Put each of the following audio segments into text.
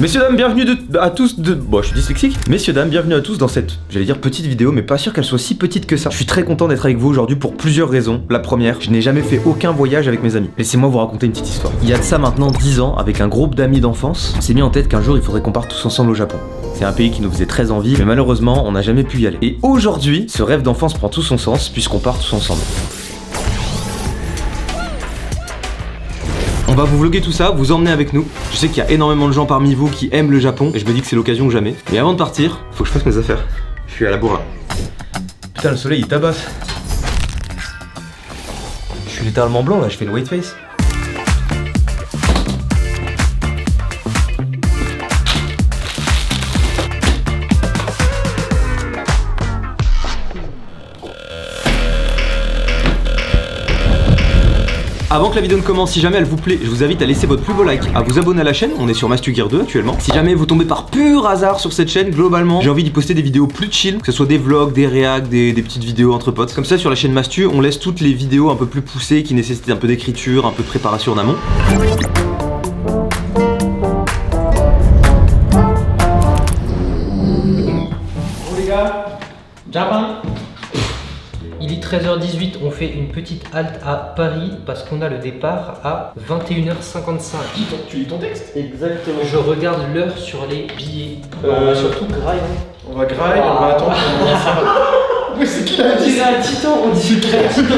Messieurs dames, bienvenue à tous Bon, je suis dyslexique. Messieurs dames, bienvenue à tous dans cette, j'allais dire petite vidéo, mais pas sûr qu'elle soit si petite que ça. Je suis très content d'être avec vous aujourd'hui pour plusieurs raisons. La première, je n'ai jamais fait aucun voyage avec mes amis. Laissez-moi vous raconter une petite histoire. Il y a de ça maintenant 10 ans, avec un groupe d'amis d'enfance, on s'est mis en tête qu'un jour il faudrait qu'on parte tous ensemble au Japon. C'est un pays qui nous faisait très envie, mais malheureusement, on n'a jamais pu y aller. Et aujourd'hui, ce rêve d'enfance prend tout son sens puisqu'on part tous ensemble. On va vous vlogger tout ça, vous emmener avec nous. Je sais qu'il y a énormément de gens parmi vous qui aiment le Japon et je me dis que c'est l'occasion que jamais. Mais avant de partir, faut que je fasse mes affaires. Je suis à la bourre là. Putain, le soleil il tabasse. Je suis littéralement blanc là, je fais le white face. Avant que la vidéo ne commence, si jamais elle vous plaît, je vous invite à laisser votre plus beau like, à vous abonner à la chaîne, on est sur Mastugear 2 actuellement. Si jamais vous tombez par pur hasard sur cette chaîne, globalement, j'ai envie d'y poster des vidéos plus chill, que ce soit des vlogs, des réacs, des petites vidéos entre potes. Comme ça, sur la chaîne Mastu, on laisse toutes les vidéos un peu plus poussées, qui nécessitent un peu d'écriture, un peu de préparation en amont. Bon les gars, Japon. Il est 13h18, on fait une petite halte à Paris parce qu'on a le départ à 21h55. Tu lis ton texte? Exactement. Je regarde l'heure sur les billets. On va surtout grailler. On va grailler, on va attendre. Mais c'est qui l'a On dit? dirait un titan, on dirait un titan.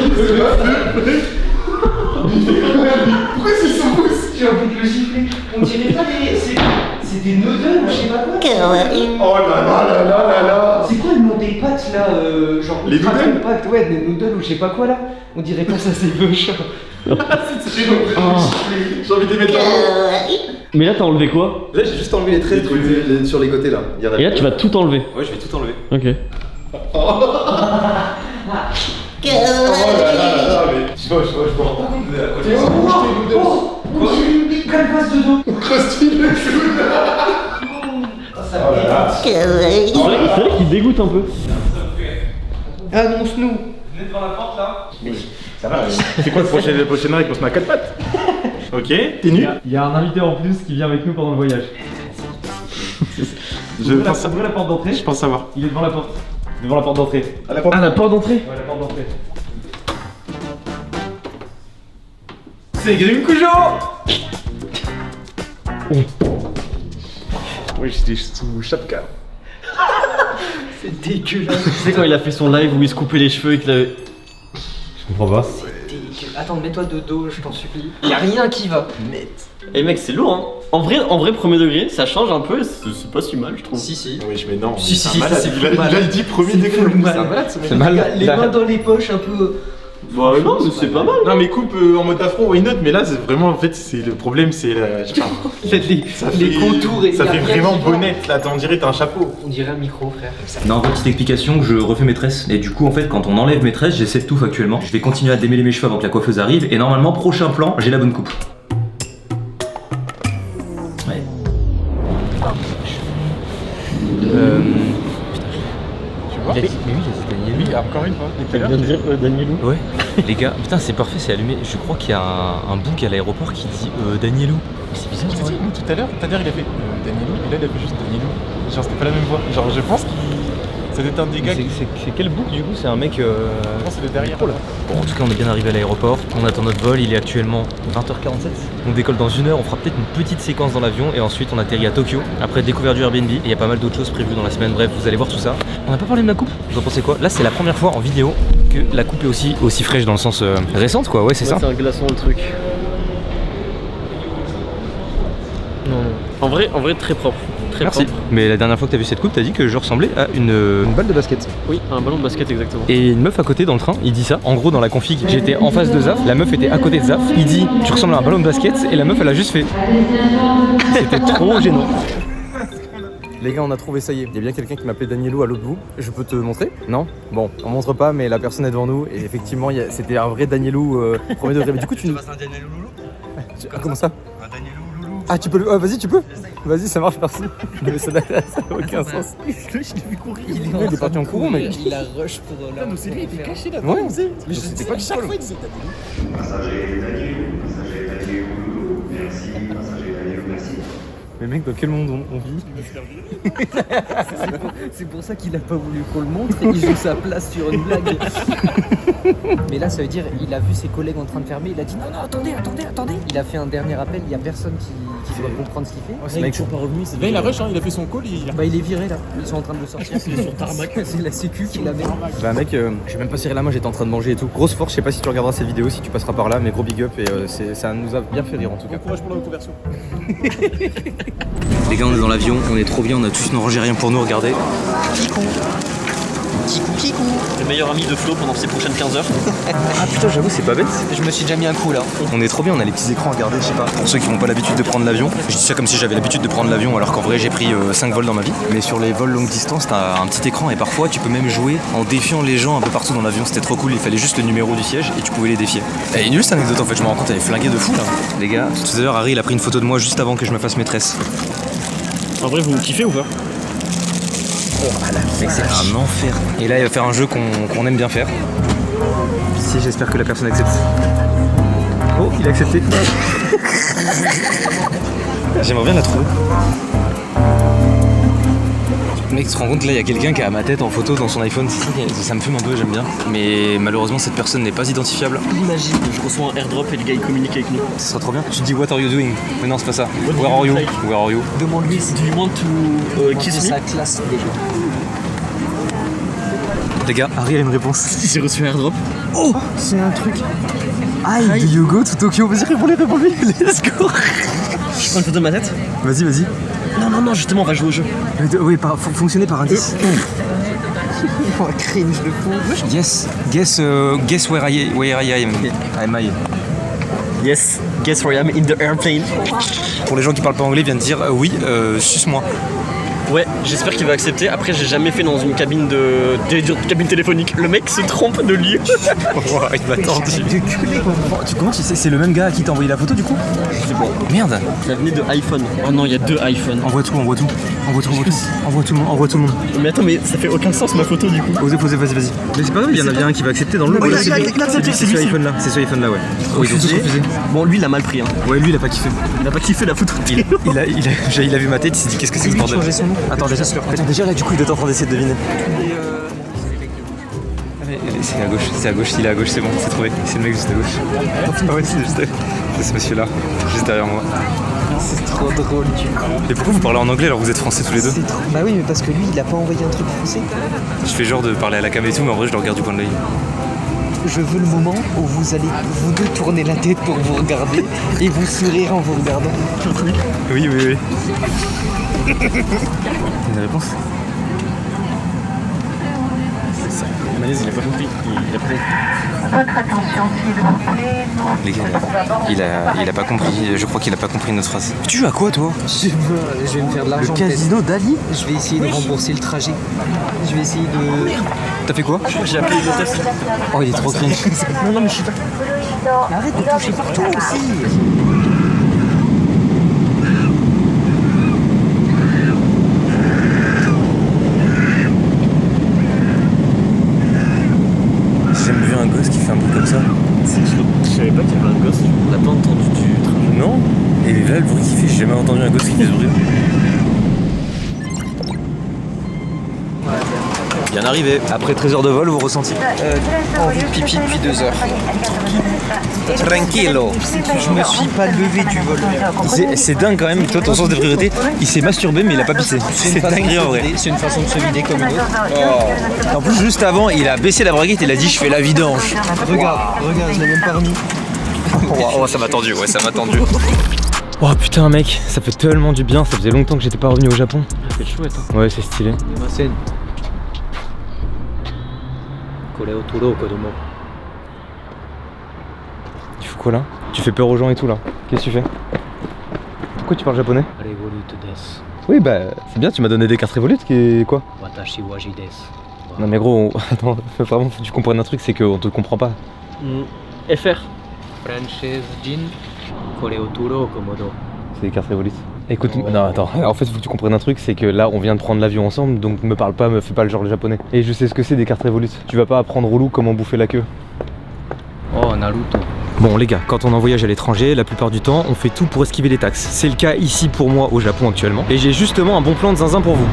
Pourquoi c'est son pouce? J'ai envie de le gifler. On dirait pas des... C'est des noodles ou je sais pas quoi. Oh là là là là là là. C'est quoi le nom des pâtes là genre Les ultra noodles compactes, ouais, des noodles ou je sais pas quoi là. On dirait pas ça, c'est Veuchin. J'ai envie de les mettre là. Mais là t'as enlevé quoi? Là, j'ai juste enlevé les traits sur les côtés là. Et là tu vas tout enlever. Ouais, je vais tout enlever. Ok. Oh là là là là, mais je me rends pas compte de la qualité. Oh, une big calvasse de dos. Crusty le clown. Ça Oh là là. C'est vrai qu'il dégoûte un peu. Annonce-nous. Venez devant la porte là. Ça va, c'est quoi le prochain règle pour se mettre à 4 pattes? Ok, t'es nu? Il y a un invité en plus qui vient avec nous pendant le voyage. Ouvrez la porte d'entrée. Je pense savoir. Il est devant la porte. Devant la porte d'entrée. À la porte. Ah, la porte d'entrée? Ouais, la porte d'entrée. C'est Grim Kujo. Oui, j'étais sous Chapka. C'est dégueulasse. Tu sais quand il a fait son live où il se coupait les cheveux et qu'il avait... Je comprends pas. C'est dégueulasse. Attends, mets-toi de dos, je t'en supplie. Y'a rien qui va. Eh mec, c'est lourd hein. En vrai, premier degré, ça change un peu, c'est pas si mal je trouve. Si. Oui, je mets non. Si, c'est si, un malade. c'est Il a dit premier degré. C'est un malade ce mec. C'est mal. Les mains dans les poches un peu. Bah non, mais c'est pas mal. Non mais coupe en mode afro, why not? Mais là c'est vraiment en fait c'est le problème c'est je sais pas. Les contours et ça y a fait rien vraiment qui va. bonnette là, on dirait t'as un chapeau. On dirait un micro, frère. Non, petite explication, je refais mes tresses. Et du coup, en fait, quand on enlève mes tresses, j'ai cette touffe actuellement. Je vais continuer à démêler mes cheveux avant que la coiffeuse arrive. Et normalement, prochain plan, j'ai la bonne coupe. Ouais. Tu vois? Mais oui, c'est Daniel. Oui, encore une fois. Tu viens de dire Danielou? Ouais. Les gars, putain, c'est parfait, c'est allumé. Je crois qu'il y a un book à l'aéroport qui dit Danielou. C'est bizarre, Tu ça. sais, nous tout à l'heure, il a fait Danielou et là il a fait juste Danielou. Genre c'était pas la même voix. Genre je pense qu'il. Ça doit être un des gars qui. C'est quel book du coup? C'est un mec. Je pense que c'est le derrière. Bon, en tout cas, on est bien arrivé à l'aéroport. On attend notre vol. Il est actuellement 20h47. On décolle dans 1 heure. On fera peut-être une petite séquence dans l'avion. Et ensuite, on atterrit à Tokyo. Après, découverte du Airbnb. Et il y a pas mal d'autres choses prévues dans la semaine. Bref, vous allez voir tout ça. On n'a pas parlé de ma coupe. Vous en pensez quoi? Là, c'est la première fois en vidéo que la coupe est aussi fraîche dans le sens récente, quoi. Ouais, c'est ça. C'est un glaçon le truc. Non. En vrai, très propre. Très Merci. propre. Mais la dernière fois que t'as vu cette coupe, t'as dit que je ressemblais à une balle de basket. Oui, un ballon de basket exactement. Et une meuf à côté dans le train, il dit ça. En gros, dans la config, j'étais en face de Zaf, la meuf était à côté de Zaf. Il dit, tu ressembles à un ballon de basket, et la meuf, elle a juste fait. C'était trop gênant. Les gars, on a trouvé ça y est. Il y a bien quelqu'un qui m'appelait Danielou à l'autre bout. Je peux te montrer? Non? Bon, on montre pas, mais la personne est devant nous. Et effectivement, c'était un vrai Danielou premier degré. Mais du coup, tu nous. un Danielou loulou. Comment ça? Un Danielou loulou. Ah, tu peux le. Vas-y, tu peux? Vas-y, ça marche, merci. Mais ça n'a aucun sens. Je l'ai vu courir. Il est parti en courant, mec. Il a rush pour la. C'est lui, il était caché là. Ouais. Mais je c'était sais pas pas chaque fois il disait Danielou. Passager Danielou loulou, merci. Passager Danielou, merci. Mais mec, dans quel monde on vit? C'est pour ça qu'il a pas voulu qu'on le montre, il joue sa place sur une blague. Mais là ça veut dire il a vu ses collègues en train de fermer, il a dit non attendez. Il a fait un dernier appel, il y a personne qui doit comprendre ce qu'il fait. Ce mec sont pas revenus. Là, il a rush, hein, il a fait son call. Bah il est viré là, ils sont en train de le sortir. Il est sur tarmac. C'est la sécu qui l'avait. Bah mec, j'ai même pas serré la main, j'étais en train de manger et tout. Grosse force, je sais pas si tu regarderas cette vidéo, si tu passeras par là, mais gros big up et ça nous a bien fait rire en tout cas. Bon courage pour la reconversion. Les gars, on est dans l'avion, on est trop bien, on a tous nos Rogériens pour nous, regardez. Le meilleur ami de Flo pendant ces prochaines 15 heures. Ah putain, j'avoue, c'est pas bête. Je me suis déjà mis un coup là. On est trop bien, on a les petits écrans à regarder, je sais pas. Pour ceux qui n'ont pas l'habitude de prendre l'avion, je dis ça comme si j'avais l'habitude de prendre l'avion alors qu'en vrai j'ai pris 5 vols dans ma vie. Mais sur les vols longue distance, t'as un petit écran et parfois tu peux même jouer en défiant les gens un peu partout dans l'avion. C'était trop cool, il fallait juste le numéro du siège et tu pouvais les défier. Elle est nulle cette anecdote en fait, je me rends compte, elle est flinguée de fou là. Les gars, tout à l'heure Harry il a pris une photo de moi juste avant que je me fasse maîtresse. En vrai, vous kiffez ou pas? C'est un enfer. Et là il va faire un jeu qu'on aime bien faire. Si, j'espère que la personne accepte. Oh, il a accepté. J'aimerais bien la trouver. Mec, tu te rends compte que là il y a quelqu'un qui a ma tête en photo dans son iPhone, c'est ça me fume un peu, j'aime bien. Mais malheureusement cette personne n'est pas identifiable. Imagine, je reçois un airdrop et le gars il communique avec nous. Ce sera trop bien. Tu te dis what are you doing? Mais non, c'est pas ça. Where are you? Where are you? Demande-lui si Do you want to kiss me? sa classe déjà. Les gars, Harry a une réponse. J'ai reçu un airdrop. Oh, c'est un truc. Hi, do you go to Tokyo? Vas-y, réponds-lui. Let's go. Je prends une photo de ma tête. Vas-y. Non, justement, on va jouer au jeu. Oui, fonctionner par indice. Oh, cringe de fou. Yes. Guess where I am. Yes, guess where I am in the airplane. Pour les gens qui parlent pas anglais, vient de dire oui, suce-moi. Ouais, j'espère qu'il va accepter. Après, j'ai jamais fait dans une cabine cabine téléphonique. Le mec se trompe de lieu. Il m'a tendu. Comment tu sais, c'est le même gars à qui t'a envoyé la photo du coup? C'est bon. Merde. Ça venait de iPhone. Oh non, il y a 2 iPhones. Envoie tout le monde. Mais attends, mais ça fait aucun sens ma photo du coup. Osez, vas-y. Mais c'est pas grave, il y en a bien un qui va accepter dans le lot. C'est ce iPhone là, ouais. Refusé. Bon, lui il a mal pris. Hein. Ouais, lui il a pas kiffé. Il a pas kiffé la photo. Il a vu ma tête, il s'est dit qu'est-ce que c'est ce bordel. Attends, déjà là du coup il est en train d'essayer de deviner. C'est à gauche, il est à gauche, c'est bon, c'est trouvé. C'est le mec juste à gauche. Ah ouais, c'est ce monsieur là, juste derrière moi. C'est trop drôle du coup. Et pourquoi vous parlez en anglais alors que vous êtes français tous les deux? Bah oui, mais parce que lui il a pas envoyé un truc français. Je fais genre de parler à la cam et tout, mais en vrai je le regarde du coin de l'œil. Je veux le moment où vous allez vous deux tourner la tête pour vous regarder et vous sourire en vous regardant. Oui. Une réponse? Malaise, il a pas compris. Votre attention, s'il vous plaît. Les gars, il a pas compris. Je crois qu'il a pas compris notre phrase. Tu joues à quoi toi? Je vais me faire de l'argent. Le casino d'Ali? Je vais essayer de rembourser le trajet. Je vais essayer de... T'as fait quoi? J'ai appelé l'hôtesse. Oh, il est trop cringe. Non, mais je suis pas. Arrête de toucher partout aussi. J'ai jamais vu un gosse qui fait un bruit comme ça. Je savais pas qu'il y avait un gosse. On n'a pas entendu du trajet. Non? Et là, le bruit qu'il fait, j'ai jamais entendu un gosse qui fait ce bruit. Bien arrivé. Après 13 heures de vol, vous ressentez? Envie de pipi depuis 2 heures. Tranquillo. Je me suis pas levé du vol. C'est dingue quand même, toi ton sens des priorités, il s'est masturbé mais il a pas pissé. C'est dingue en vrai. C'est une façon de se vider comme une autre. En plus juste avant, il a baissé la braguette et il a dit je fais la vidange. Regarde, je l'ai même pas remis. Oh ça m'a tendu, Oh putain mec, ça fait tellement du bien, ça faisait longtemps que j'étais pas revenu au Japon. C'est chouette. Hein. Ouais c'est stylé. Tu fais quoi là? Tu fais peur aux gens et tout là. Qu'est-ce que tu fais? Pourquoi tu parles japonais? Oui bah c'est bien, tu m'as donné des cartes Revolut qui quoi? Non mais gros, attends, vraiment faut que tu comprennes un truc, c'est qu'on te comprend pas. FR. C'est des cartes Revolut. Écoute, non attends, en fait faut que tu comprennes un truc, c'est que là on vient de prendre l'avion ensemble, donc me parle pas, me fais pas le genre le japonais. Et je sais ce que c'est des cartes Revolut. Tu vas pas apprendre au loup comment bouffer la queue. Oh, Naruto. Bon les gars, quand on est en voyage à l'étranger, la plupart du temps, on fait tout pour esquiver les taxes. C'est le cas ici pour moi au Japon actuellement. Et j'ai justement un bon plan de zinzin pour vous.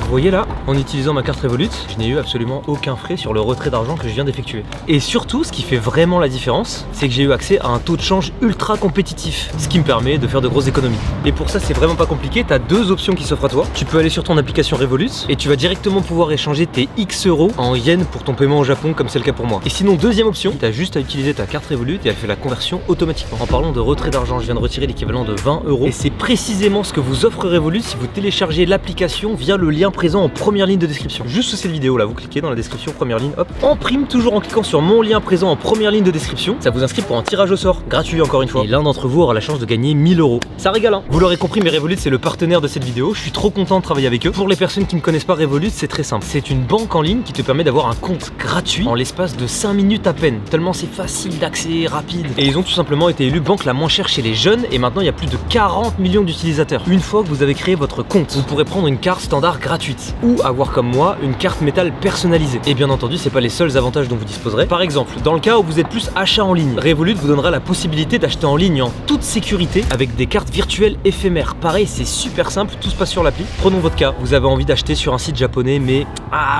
Vous voyez là, en utilisant ma carte Revolut, je n'ai eu absolument aucun frais sur le retrait d'argent que je viens d'effectuer. Et surtout, ce qui fait vraiment la différence, c'est que j'ai eu accès à un taux de change ultra compétitif, ce qui me permet de faire de grosses économies. Et pour ça, c'est vraiment pas compliqué, t'as deux options qui s'offrent à toi. Tu peux aller sur ton application Revolut et tu vas directement pouvoir échanger tes X euros en yens pour ton paiement au Japon, comme c'est le cas pour moi. Et sinon, deuxième option, t'as juste à utiliser ta carte Revolut et elle fait la conversion automatiquement. En parlant de retrait d'argent, je viens de retirer l'équivalent de 20 euros. Et c'est précisément ce que vous offre Revolut si vous téléchargez l'application via le lien présent en première ligne de description. Juste sous cette vidéo là, vous cliquez dans la description, première ligne, hop, en prime, toujours en cliquant sur mon lien présent en première ligne de description, ça vous inscrit pour un tirage au sort, gratuit encore une fois. Et l'un d'entre vous aura la chance de gagner 1000 euros. Ça régale hein. Vous l'aurez compris, mais Revolut c'est le partenaire de cette vidéo, je suis trop content de travailler avec eux. Pour les personnes qui ne connaissent pas Revolut, c'est très simple. C'est une banque en ligne qui te permet d'avoir un compte gratuit en l'espace de 5 minutes à peine, tellement c'est facile d'accès, rapide. Et ils ont tout simplement été élus banque la moins chère chez les jeunes et maintenant il y a plus de 40 millions d'utilisateurs. Une fois que vous avez créé votre compte, vous pourrez prendre une carte standard gratuite ou avoir comme moi une carte métal personnalisée. Et bien entendu, c'est pas les seuls avantages dont vous disposerez. Par exemple, dans le cas où vous êtes plus achat en ligne, Revolut vous donnera la possibilité d'acheter en ligne en toute sécurité avec des cartes virtuelles éphémères. Pareil, c'est super simple, tout se passe sur l'appli. Prenons votre cas, vous avez envie d'acheter sur un site japonais mais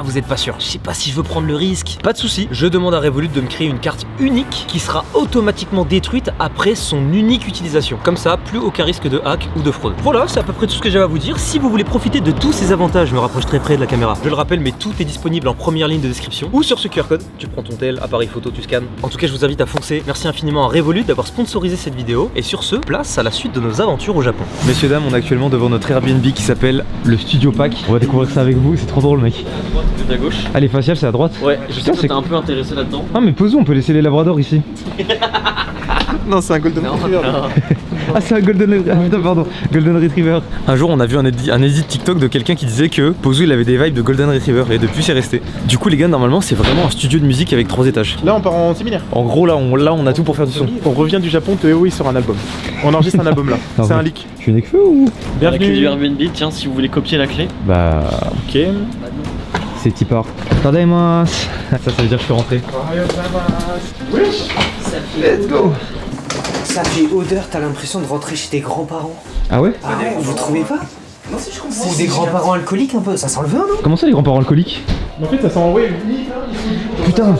vous êtes pas sûr. Je sais pas si je veux prendre le risque. Pas de souci, je demande à Revolut de me créer une carte unique qui sera automatiquement détruite après son unique utilisation. Comme ça, plus aucun risque de hack ou de fraude. Voilà, c'est à peu près tout ce que j'avais à vous dire. Si vous voulez profiter de tous ces avantages, je me rapproche très près de la caméra. Je le rappelle, mais tout est disponible en première ligne de description ou sur ce QR code. Tu prends ton tel, appareil photo, tu scannes. En tout cas, je vous invite à foncer. Merci infiniment à Revolut d'avoir sponsorisé cette vidéo. Et sur ce, place à la suite de nos aventures au Japon. Messieurs, dames, on est actuellement devant notre Airbnb qui s'appelle le Studio Pack. On va découvrir ça avec vous, c'est trop drôle, mec. À droite, à gauche. Allez, facial, c'est à droite. Ouais, je sais que t'es un peu intéressé là-dedans. Ah, mais posons, on peut laisser les labradors ici. Non, c'est un Golden Retriever. Ah, c'est un Golden Retriever. Un jour, on a vu un edit TikTok de quelqu'un qui disait que Pozu il avait des vibes de Golden Retriever et depuis c'est resté. Du coup, les gars, normalement, c'est vraiment un studio de musique avec 3 étages. Là, on part en séminaire. En gros, là, on a tout pour faire du son. On revient du Japon, Théo il sort un album. On enregistre un album là. Non, C'est mais- un leak. Je suis une feu ou La clé du Bienvenue. Airbnb, tiens, si vous voulez copier la clé. Bah, Ok. c'est Tipar. Tadaimasu. Ça veut dire que je suis rentré. Let's go. Ça fait odeur, t'as l'impression de rentrer chez tes grands-parents. Ah ouais? Ah ouais, vous trouvez pas? Ou des grands-parents alcooliques un peu, ça sent le vin non? Comment ça, les grands-parents alcooliques? En fait, ça sent ouais, limite, hein, Putain,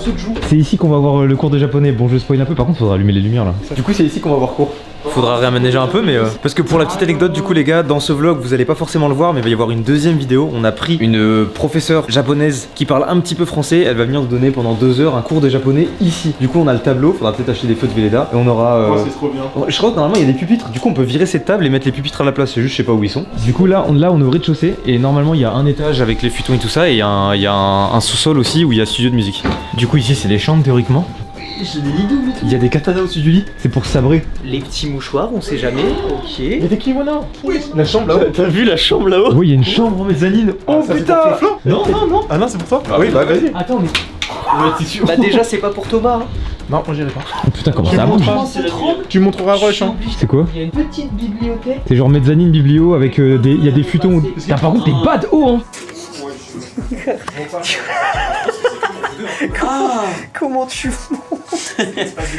c'est ici qu'on va avoir le cours de japonais. Bon, je spoil un peu, par contre, faudra allumer les lumières là. Du coup, c'est ici qu'on va avoir cours. Faudra réaménager un peu, mais parce que pour la petite anecdote, du coup, les gars, dans ce vlog, vous allez pas forcément le voir, mais il va y avoir une deuxième vidéo. On a pris une professeure japonaise qui parle un petit peu français. Elle va venir nous donner pendant 2 heures un cours de japonais ici. Du coup, on a le tableau. Faudra peut-être acheter des feux de Velleda et on aura. Oh, c'est trop bien. Je crois que normalement il y a des pupitres, du coup on peut virer cette table et mettre les pupitres à la place, c'est juste je sais pas où ils sont. Du coup là on est au rez-de-chaussée et normalement il y a un étage avec les futons et tout ça et il y a un sous-sol aussi où il y a studio de musique. Du coup ici c'est les chambres théoriquement. J'ai des lits doubles. Il y a des katanas au-dessus du lit, c'est pour sabrer. Les petits mouchoirs, on sait jamais. Ok. Il y a des kimonos. Oui, la chambre là-haut. T'as vu la chambre là-haut? Oui il y a une chambre en mezzanine. Oh Ça, c'est putain. pour Flo. Non non non. Ah non, c'est pour toi. Ah oui, bah vas-y. Attends, mais. C'est sûr. Bah déjà, c'est pas pour Thomas. Hein. Non, moi j'irai pas. Oh putain comment Tu ça bouge. montreras, tu montreras Rush. Hein. C'est quoi? Il y a une petite bibliothèque. C'est genre mezzanine biblio avec il y a des futons. Putain, par contre t'es bad haut hein. Comment tu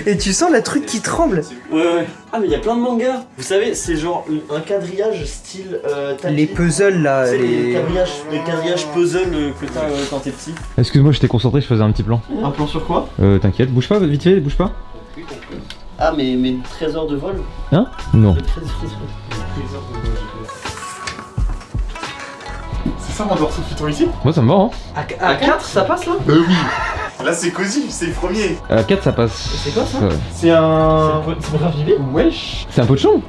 Et tu sens la truc qui tremble. Ouais. Ah, mais il y a plein de mangas. Vous savez, c'est genre un quadrillage style. Les puzzles là. C'est les quadrillages puzzle que t'as quand t'es petit. Excuse-moi j'étais concentré, je faisais un petit plan. Un plan sur quoi? T'inquiète, bouge pas vite fait, bouge pas. Ah, mais 13 heures de vol? Hein? Non. C'est ça, on doit recevoir futur ici. Moi ça me va hein. À 4, ça passe là? Bah oui. Là c'est cosy, c'est le premier. 4 ça passe. C'est quoi ça? C'est un. C'est pour faire vibrer? Wesh. C'est un pot de chambre.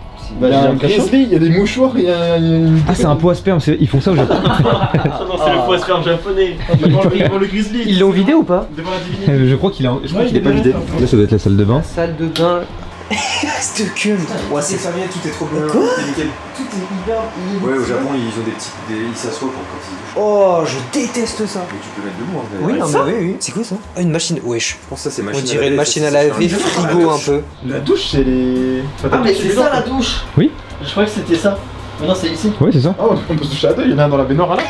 Il y a un grizzly, il y a des mouchoirs, il y a une. Ah c'est un pot à sperme, ils font ça au Japon. Ah non, c'est le faux sperme japonais. Devant le grizzly. Ils l'ont vidé ou pas? Devant la divinité. Je crois qu'il est pas vidé. Là ça doit être la salle de bain. Salle de bain. Cette queue. Ouais, c'est ça vient, tout est trop bien. Quoi nickel. Tout est hyper. Ouais, au Japon, ils ont des petits. Ils s'assoient pour quand ils douchent. Oh, je déteste ça. Mais tu peux mettre debout en vrai. Oui, non, mais oui. C'est quoi ça? Ah, une machine. Wesh. Je pense que ça, c'est On machine dirait une laver, machine ça, à c'est laver, sur un- frigo un peu. La douche, c'est les. Ah, mais c'est ça la douche. Oui. Je croyais que c'était ça. Mais non, c'est ici. Ouais, c'est ça. Ah, on peut se toucher à deux, il y en a un dans la baignoire là.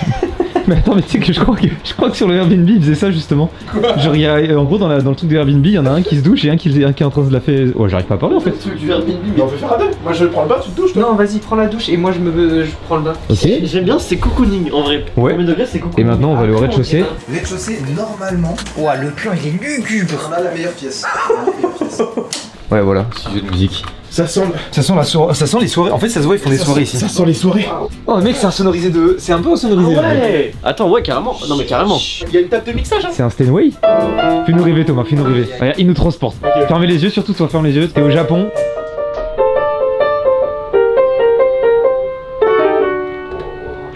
Mais attends, mais tu sais que je crois que sur le Airbnb ils faisaient ça justement. Genre, il y a, en gros, dans le truc de Airbnb, il y en a un qui se douche et un qui est en train de la faire. Ouais, j'arrive pas à parler en fait. Le truc du Airbnb. Mais on peut faire à deux. Moi je prends le bain, tu te douches toi. Non, vas-y, prends la douche et moi je prends le bain. Ok. J'aime bien, c'est cocooning en vrai. Ouais. Premier degré, c'est Et cocooning. maintenant, on va aller au rez-de-chaussée. Rez-de-chaussée, normalement, Ouah, le plan il est lugubre. on a la meilleure pièce. Ouais, voilà, studio de musique. Ça sent. Ça sent les soirées. En fait, ça se voit, ils font des soirées ici. Ça sent les soirées. Oh, mec, c'est un sonorisé de. C'est un peu un sonorisé. Ouais. Attends, ouais, carrément. Non, mais carrément. Il y a une table de mixage hein. C'est un Steinway. Fais-nous rêver, Thomas, fais-nous rêver. Regarde, il nous transporte. Fermez les yeux, surtout toi, ferme les yeux. T'es au Japon.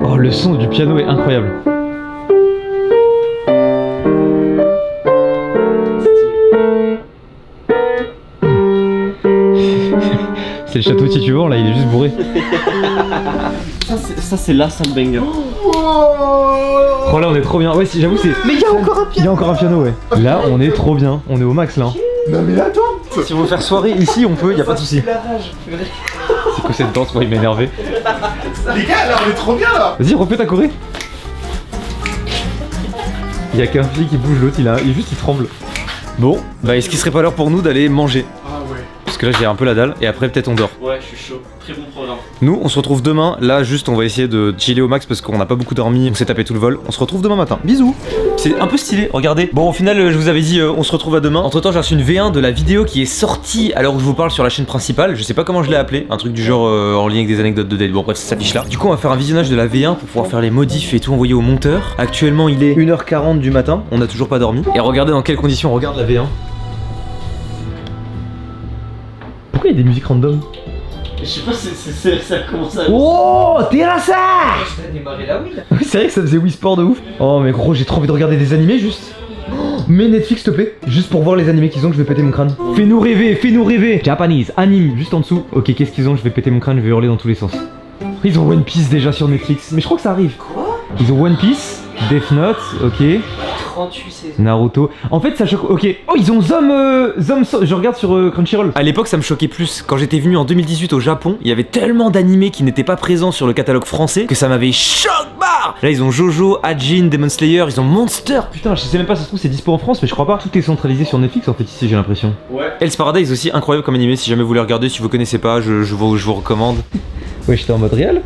Oh, le son du piano est incroyable. C'est le château Titubant, là, il est juste bourré. Ça, c'est la salle banger. Oh là, on est trop bien. Ouais, j'avoue, c'est. Mais il y a encore un piano. Il y a encore un piano, ouais. Là, on est trop bien. On est au max, là. Non mais attends. Si on veut faire soirée ici, on peut, y a pas de souci. C'est quoi cette danse? Moi, il m'a énervé. Les gars, là on est trop bien là. Vas-y, refais ta choré. Il y a qu'un fille qui bouge, l'autre, il tremble. Bon, bah est-ce qu'il serait pas l'heure pour nous d'aller manger? Ah ouais. Parce que là j'ai un peu la dalle et après peut-être on dort. Ouais, je suis chaud. Très bon programme. Nous on se retrouve demain, là juste on va essayer de chiller au max parce qu'on n'a pas beaucoup dormi, on s'est tapé tout le vol. On se retrouve demain matin. Bisous. C'est un peu stylé, regardez. Bon au final je vous avais dit on se retrouve à demain. Entre temps j'ai reçu une V1 de la vidéo qui est sortie à l'heure où je vous parle sur la chaîne principale. Je sais pas comment je l'ai appelée, un truc du genre en lien avec des anecdotes de date. Bon bref ça s'affiche là. Du coup on va faire un visionnage de la V1 pour pouvoir faire les modifs et tout envoyer au monteur. Actuellement il est 1h40 du matin, on n'a toujours pas dormi. Et regardez dans quelles conditions on regarde la V1. Pourquoi il y a des musiques random? Je sais pas, ça commence à. Oh, Terrassa! Je vais démarrer la wheel. C'est vrai que ça faisait Wii Sport de ouf. Oh, mais gros, j'ai trop envie de regarder des animés juste. Oh, mais Netflix, s'il te plaît. Juste pour voir les animés qu'ils ont, que je vais péter mon crâne. Fais-nous rêver, fais-nous rêver. Japanese, anime, juste en dessous. Ok, qu'est-ce qu'ils ont? Je vais péter mon crâne, je vais hurler dans tous les sens. Ils ont One Piece déjà sur Netflix. Mais je crois que ça arrive. Quoi? Ils ont One Piece, Death Note, ok. 38 saisons. Naruto. En fait, ça choque. Ok. Oh, ils ont je regarde sur Crunchyroll. À l'époque, ça me choquait plus. Quand j'étais venu en 2018 au Japon, il y avait tellement d'animés qui n'étaient pas présents sur le catalogue français que ça m'avait choc-barre. Là, ils ont Jojo, Hajin, Demon Slayer, ils ont Monster. Putain, je sais même pas, ça se trouve, c'est dispo en France, mais je crois pas. Tout est centralisé sur Netflix en fait, ici, j'ai l'impression. Ouais. Hell's Paradise aussi incroyable comme animé. Si jamais vous voulez regarder, si vous connaissez pas, je vous recommande. Ouais, j'étais en mode réel.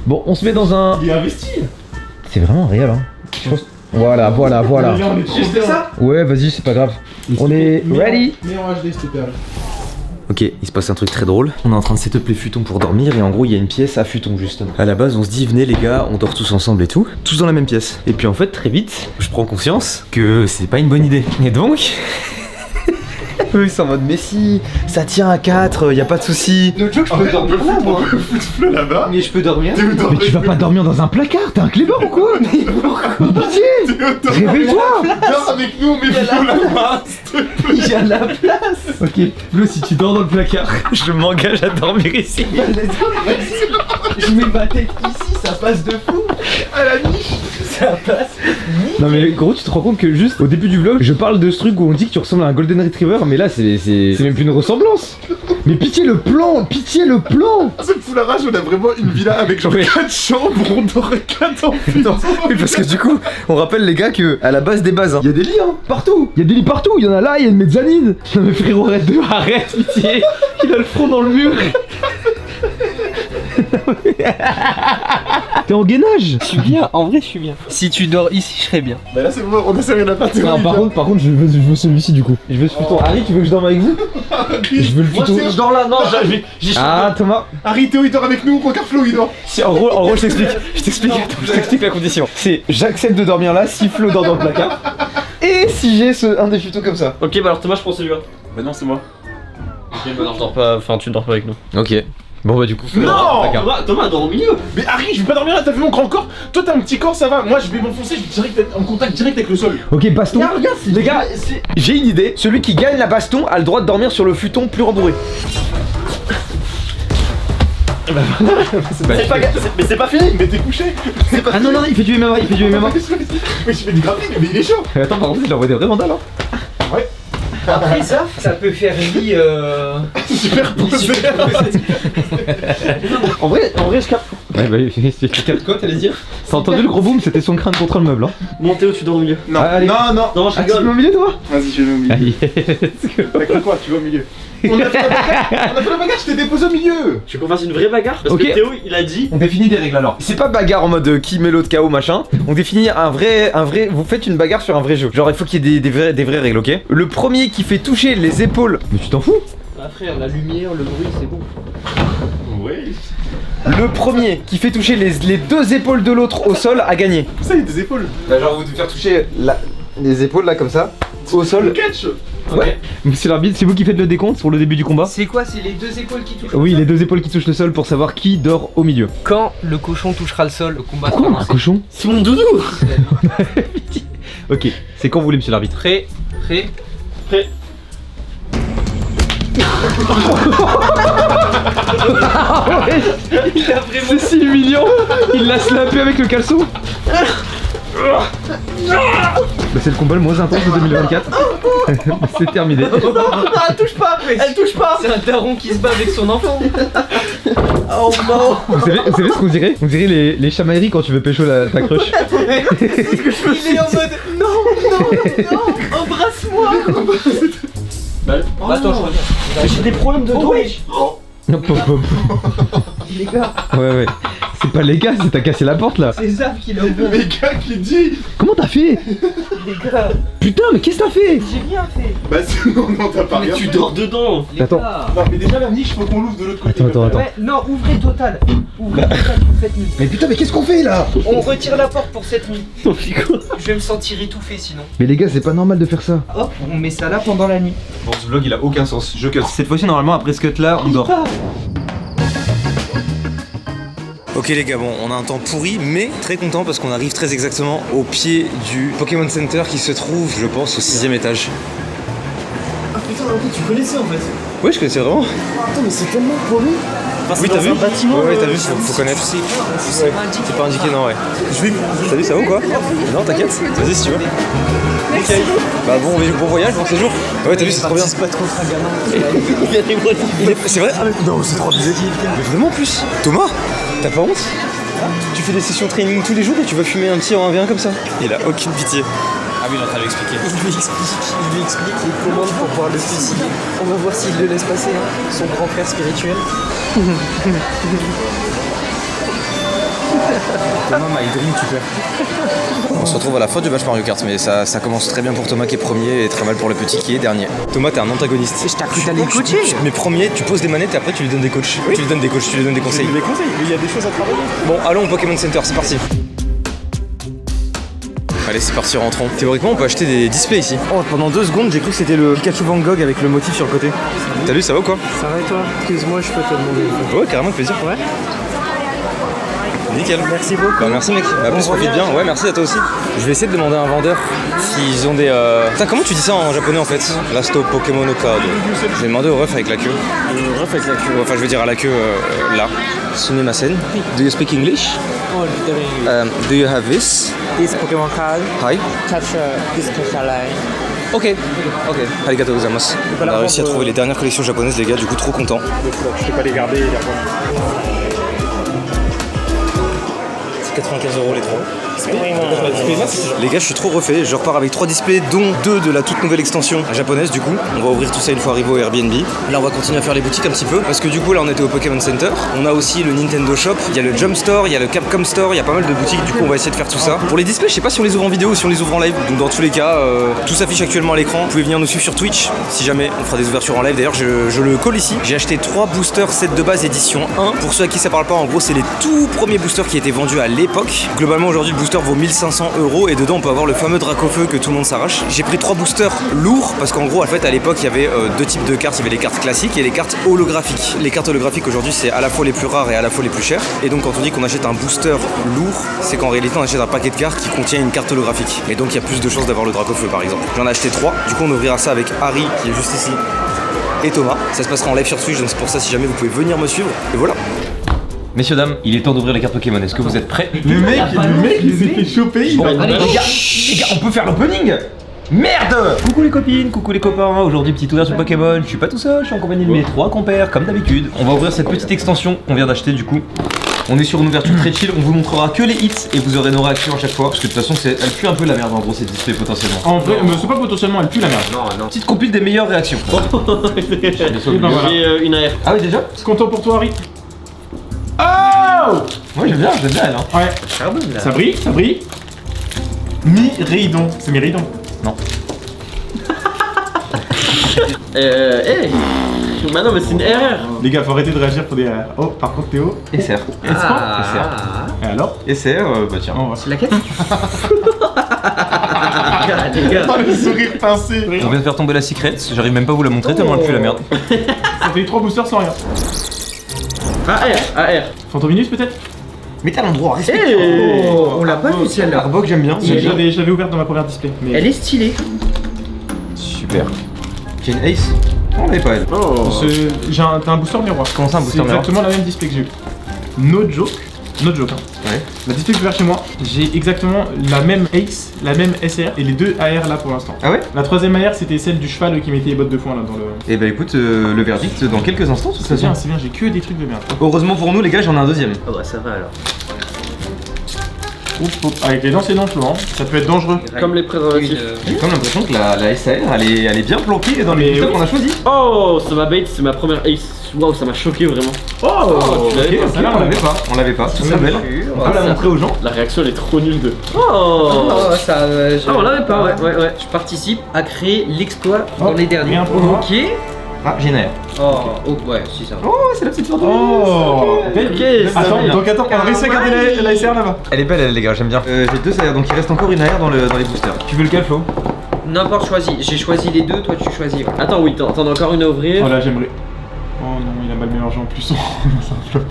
Bon, on se met dans un. Il est investi. C'est vraiment réel, hein. Je pense. Voilà. Là, on est trop Juste bien. ça? Ouais, vas-y, c'est pas grave. On est ready. Mais en HD, s'il te plaît. Ok, il se passe un truc très drôle. On est en train de setup les futons pour dormir et en gros il y a une pièce à futons justement. À la base on se dit venez les gars, on dort tous ensemble et tout, tous dans la même pièce. Et puis en fait très vite, je prends conscience que c'est pas une bonne idée. Et donc... Eux ils sont en mode mais si, ça tient à 4, y a pas de souci. L'autre jour, je peux dormir là, moi. Fleu là-bas. Mais je peux dormir. Mais tu vas pas dormir dans un placard, t'es un clébard ou quoi? Mais pitié! Réveille-toi! Dors avec nous, mais Fleu là-bas. Il y a la place. Ok, Flo, si tu dors dans le placard. Je m'engage à dormir ici. Je mets ma tête ici, ça passe de fou. À la niche, ça passe. Non mais gros, tu te rends compte que juste au début du vlog, je parle de ce truc où on dit que tu ressembles à un Golden Retriever, mais là c'est même plus une ressemblance. Mais pitié le plan, pitié le plan. Ah, c'est fou la rage, on a vraiment une villa avec genre 4 chambres, on dort 4 enfants. Oui, parce que du coup, on rappelle les gars que à la base des bases, hein, Il y a des lits hein, partout. Il y a des lits partout, il y en a là, il y a une mezzanine. Non mais frérot, arrête, pitié. Il a le front dans le mur. T'es en gainage. Je suis bien, en vrai, je suis bien. Si tu dors ici, je serais bien. Bah là c'est bon, on a servi la partie. Non, par contre, je veux celui-ci du coup. Je veux ce futon. Harry, tu veux que je dorme avec vous? Je veux le Moi, futon. c'est- Je dors là, non, j'ai Ah Thomas. Harry, Théo il dort avec nous, regarde Flo il dort. Si, en gros, je t'explique, attends, je t'explique la condition. C'est j'accepte de dormir là si Flo dort dans le placard. Et si j'ai un des futons comme ça. Ok, bah alors Thomas, je prends celui-là. Bah non, c'est moi. Ok, bah non, je dors pas, enfin tu dors pas avec nous. Ok. Bon bah du coup, Non Thomas dort au milieu. Mais Harry, je vais pas dormir là, t'as vu mon grand corps? Toi t'as un petit corps, ça va. Moi je vais m'enfoncer, je vais direct en contact direct avec le sol. Ok, baston. Les gars, j'ai une idée. Celui qui gagne la baston a le droit de dormir sur le futon plus rembourré. Mais c'est pas fini, mais t'es couché. Ah non, non, il fait du MMA, il fait du MMA. Mais je fais du grappling, mais il est chaud. Attends, par contre, il envoie des vrais mandats là. Ouais. Après ça peut faire lit. Super posé. En vrai, je capte. Ouais, bah, c'est Quoi, t'allais dire? T'as entendu le gros boom? C'était son crâne contre le meuble, hein. Bon, Théo, tu dors au milieu. Non, Allez. non. Non, je Ah, tu te rigole. mets au milieu, toi? Vas-y, je vais au milieu. Allez, T'as cru quoi? Tu vas au milieu. On a fait la bagarre, je t'ai déposé au milieu. Tu veux qu'on fasse une vraie bagarre? Parce Ok. que Théo, il a dit. on définit des règles alors. C'est pas bagarre en mode qui met l'autre KO machin. On définit un vrai. Vous faites une bagarre sur un vrai jeu. Genre, il faut qu'il y ait des vraies règles, ok? Le premier qui fait toucher les épaules. Mais tu t'en fous? Bah frère, la lumière, le bruit, c'est bon. Oui. Le premier qui fait toucher les deux épaules de l'autre au sol a gagné. Ça, il y a des épaules. Bah, genre, vous devez faire toucher les épaules là comme ça au sol. Catch. Ouais. Monsieur l'arbitre, c'est vous qui faites le décompte pour le début du combat? C'est quoi? C'est les deux épaules qui touchent Oui, le sol les deux épaules qui touchent le sol pour savoir qui dort au milieu. Quand le cochon touchera le sol, le combat sera Quoi? Un lancé. cochon? C'est mon doudou. Ok, c'est quand vous voulez, monsieur l'arbitre. Prêt. Il a vraiment. C'est si humiliant. Il l'a slappé avec le caleçon. Bah, c'est le combat le moins intense de 2024. C'est terminé. Elle touche pas. Elle touche pas. C'est un daron qui se bat avec son enfant. Oh non. Vous savez ce qu'on dirait? On dirait les chamailleries quand tu veux pécho ta crush. Il est en mode non, embrasse-moi. Attends, je reviens. J'ai des problèmes de dos. Hop, hop, hop. Les gars, Ouais. C'est pas les gars, c'est t'as cassé la porte là. c'est Zaf qui l'a ouvert. Les gars qui dit. Comment t'as fait? Les gars, Putain, mais qu'est-ce que t'as fait? j'ai rien fait. Bah non, t'as pas Mais rien. tu dors dedans. Les Attends. gars. Non, mais déjà la niche, faut qu'on l'ouvre de l'autre côté. Attends. Ouais, non, ouvrez total. Ouvrez total pour cette nuit. Mais putain, mais qu'est-ce qu'on fait là? On retire la porte pour cette nuit. On fait quoi? Je vais me sentir étouffé sinon. Mais les gars, c'est pas normal de faire ça. Hop, on met ça là pendant la nuit. Bon, ce vlog il a aucun sens. Je cut. Cette fois-ci, normalement, après ce cut là, on dort. Ok les gars, bon, on a un temps pourri, mais très content parce qu'on arrive très exactement au pied du Pokémon Center qui se trouve, je pense, au 6ème étage. Ah putain, en fait, tu connaissais en fait. Oui, je connaissais vraiment. Attends, mais c'est tellement paumé. Enfin, Oui, t'as vu? Bâtiment, Ouais, t'as vu, faut connaître. C'est pas indiqué, non, ouais. T'as vu, ça va ou quoi? Non, t'inquiète. Vas-y si tu veux. Ok. Bah bon voyage, bon séjour. Ouais, t'as vu, c'est trop bien. pas trop un gamin. C'est vrai? Ah, mais non, c'est trop abusé. Mais vraiment en plus. Thomas, t'as pas honte? Tu fais des sessions training tous les jours et tu vas fumer un petit en 1v1 comme ça? Il a aucune pitié. Ah oui, il est en train de l'expliquer. Il lui explique les commandes pour pouvoir le suicider. On va voir s'il le laisse passer, hein. Son grand frère spirituel. Thomas, my dream, tu perds. On se retrouve à la fin du match Mario Kart, mais ça commence très bien pour Thomas qui est premier et très mal pour le petit qui est dernier. Thomas, t'es un antagoniste. Je t'ai appris d'aller coacher. Mais premier, tu poses des manettes et après tu lui donnes des coachs. Tu lui donnes des coachs, tu lui donnes des conseils. Des conseils, il y a des choses à travailler. Bon, allons au Pokémon Center, c'est parti. Allez, c'est parti, rentrons. Théoriquement, on peut acheter des displays ici. Oh, pendant 2 secondes, j'ai cru que c'était le Pikachu Van Gogh avec le motif sur le côté. T'as vu, ça va ou quoi? Ça va et toi? Excuse-moi, je peux te demander. Ouais, carrément, plaisir. Ouais. Nickel. Merci beaucoup. Bah merci mec, bah plus profite bien, ouais merci à toi aussi. Je vais essayer de demander à un vendeur s'ils ont des... Putain, comment tu dis ça en japonais en fait? Lasto Pokémon no card. Je vais demander au ref avec la queue. Le ref avec la queue. Enfin je vais dire à la queue là. Sumimasen. Do you speak English? Oh, Do you have this? This Pokémon card. Hi. Touch this special line. Ok. Arigato gozaimasu. On a réussi à trouver les dernières collections japonaises les gars, du coup trop content. Je peux pas les garder et les revendre. 95 € les 3. Les gars, je suis trop refait. Je repars avec 3 displays, dont 2 de la toute nouvelle extension japonaise. Du coup, on va ouvrir tout ça une fois arrivé au Airbnb. Là, on va continuer à faire les boutiques un petit peu parce que du coup, là, on était au Pokémon Center. On a aussi le Nintendo Shop. Il y a le Jump Store, il y a le Capcom Store. Il y a pas mal de boutiques. Du coup, on va essayer de faire tout ça. Pour les displays, je sais pas si on les ouvre en vidéo ou si on les ouvre en live. Donc, dans tous les cas, tout s'affiche actuellement à l'écran. Vous pouvez venir nous suivre sur Twitch. Si jamais on fera des ouvertures en live. D'ailleurs, je le colle ici. J'ai acheté 3 boosters set de base édition 1. Pour ceux à qui ça parle pas, en gros, c'est les tout premiers boosters qui étaient vendus à l'époque. Globalement, aujourd'hui, le booster booster vaut 1500 € et dedans on peut avoir le fameux Dracofeu que tout le monde s'arrache. J'ai pris 3 boosters lourds parce qu'en gros en fait à l'époque il y avait 2 types de cartes, il y avait les cartes classiques et les cartes holographiques. Les cartes holographiques aujourd'hui c'est à la fois les plus rares et à la fois les plus chères. Et donc quand on dit qu'on achète un booster lourd, c'est qu'en réalité on achète un paquet de cartes qui contient une carte holographique. Et donc il y a plus de chances d'avoir le Dracofeu par exemple. J'en ai acheté 3, du coup on ouvrira ça avec Harry qui est juste ici et Thomas. Ça se passera en live sur Twitch, donc c'est pour ça si jamais vous pouvez venir me suivre. Et voilà. Messieurs, dames, il est temps d'ouvrir les cartes Pokémon. Est-ce que vous êtes prêts? Le mec il s'est fait choper. Bon, allez les gars, on peut faire l'opening. Merde! Coucou les copines, coucou les copains. Aujourd'hui, petite ouverture Pokémon. Je suis pas tout seul, je suis en compagnie de mes 3 compères, comme d'habitude. On va ouvrir cette petite extension qu'on vient d'acheter du coup. On est sur une ouverture très chill, on vous montrera que les hits et vous aurez nos réactions à chaque fois. Parce que de toute façon, elle pue un peu la merde en gros cette display potentiellement. En vrai, mais c'est pas potentiellement, elle pue la merde. Non. Petite compile des meilleures réactions. Voilà. J'ai une AR. Ah oui, déjà? C'est content pour toi, Harry. Oh! Ouais, j'aime bien elle. Hein. Ouais. Ça brille, ça brille. Myridon. C'est Myridon. Non. Bah non, mais c'est une erreur. Les gars, faut arrêter de réagir pour des RR. Oh, par contre, Théo. SR. Et alors? SR, bah tiens. On va. C'est laquelle? Les gars. Oh, le sourire pincé. On vient de faire tomber la secret, j'arrive même pas à vous la montrer tellement elle pue la merde. Ça fait 3 boosters sans rien. AR. Fantominus peut-être? Mais t'as l'endroit, respecte. Oh, on l'a pas vu celle-là. Arbok, j'aime bien. J'avais ouvert dans ma première display. Mais... Elle est stylée. Super. J'ai une Ace. On l'avait pas elle. T'as un booster miroir. Comment ça, un booster C'est miroir? exactement la même display que j'ai eu. No joke, hein. Ouais. La display que j'ai ouvert chez moi, j'ai exactement la même Ace, la même SR et les 2 AR là pour l'instant. Ah ouais? La 3ème AR c'était celle du cheval qui mettait les bottes de foin là dans le... Et bah écoute, le verdict dans quelques instants, tout ça. C'est bien, j'ai que des trucs de merde. Heureusement pour nous les gars, j'en ai un deuxième. Ah bah ça va alors. Avec les dents c'est nonchalant, ça peut être dangereux. Comme les préservatifs. J'ai comme l'impression que la SAR elle est bien planquée dans les boosters qu'on a choisi. Oh, ça m'a bait, c'est ma première ace. Waouh, ça m'a choqué vraiment. Oh, tu l'avais pas, celle-là, on l'avait pas. Tout ça belle. On peut la montrer aux gens. La réaction elle est trop nulle de. Oh, Oh, ça. Ah, on l'avait pas, ouais. Je participe à créer l'exploit dans Oh, les derniers. rien pour moi. Ok. Ah, j'ai une AR. Oh, ouais, si ça. Oh, c'est la petite photo. Oh, ça va bien. donc attends, on a réussi à garder la SR là-bas. Elle est belle elle les gars, j'aime bien. J'ai 2 AR donc il reste encore une AR dans les boosters. Tu veux lequel Flo? N'importe choisi. J'ai choisi les 2, toi tu choisis. Ouais. Attends, oui, t'en as encore une à ouvrir. Oh là j'aimerais. Oh non, il a mal mélangé en plus. C'est un flop.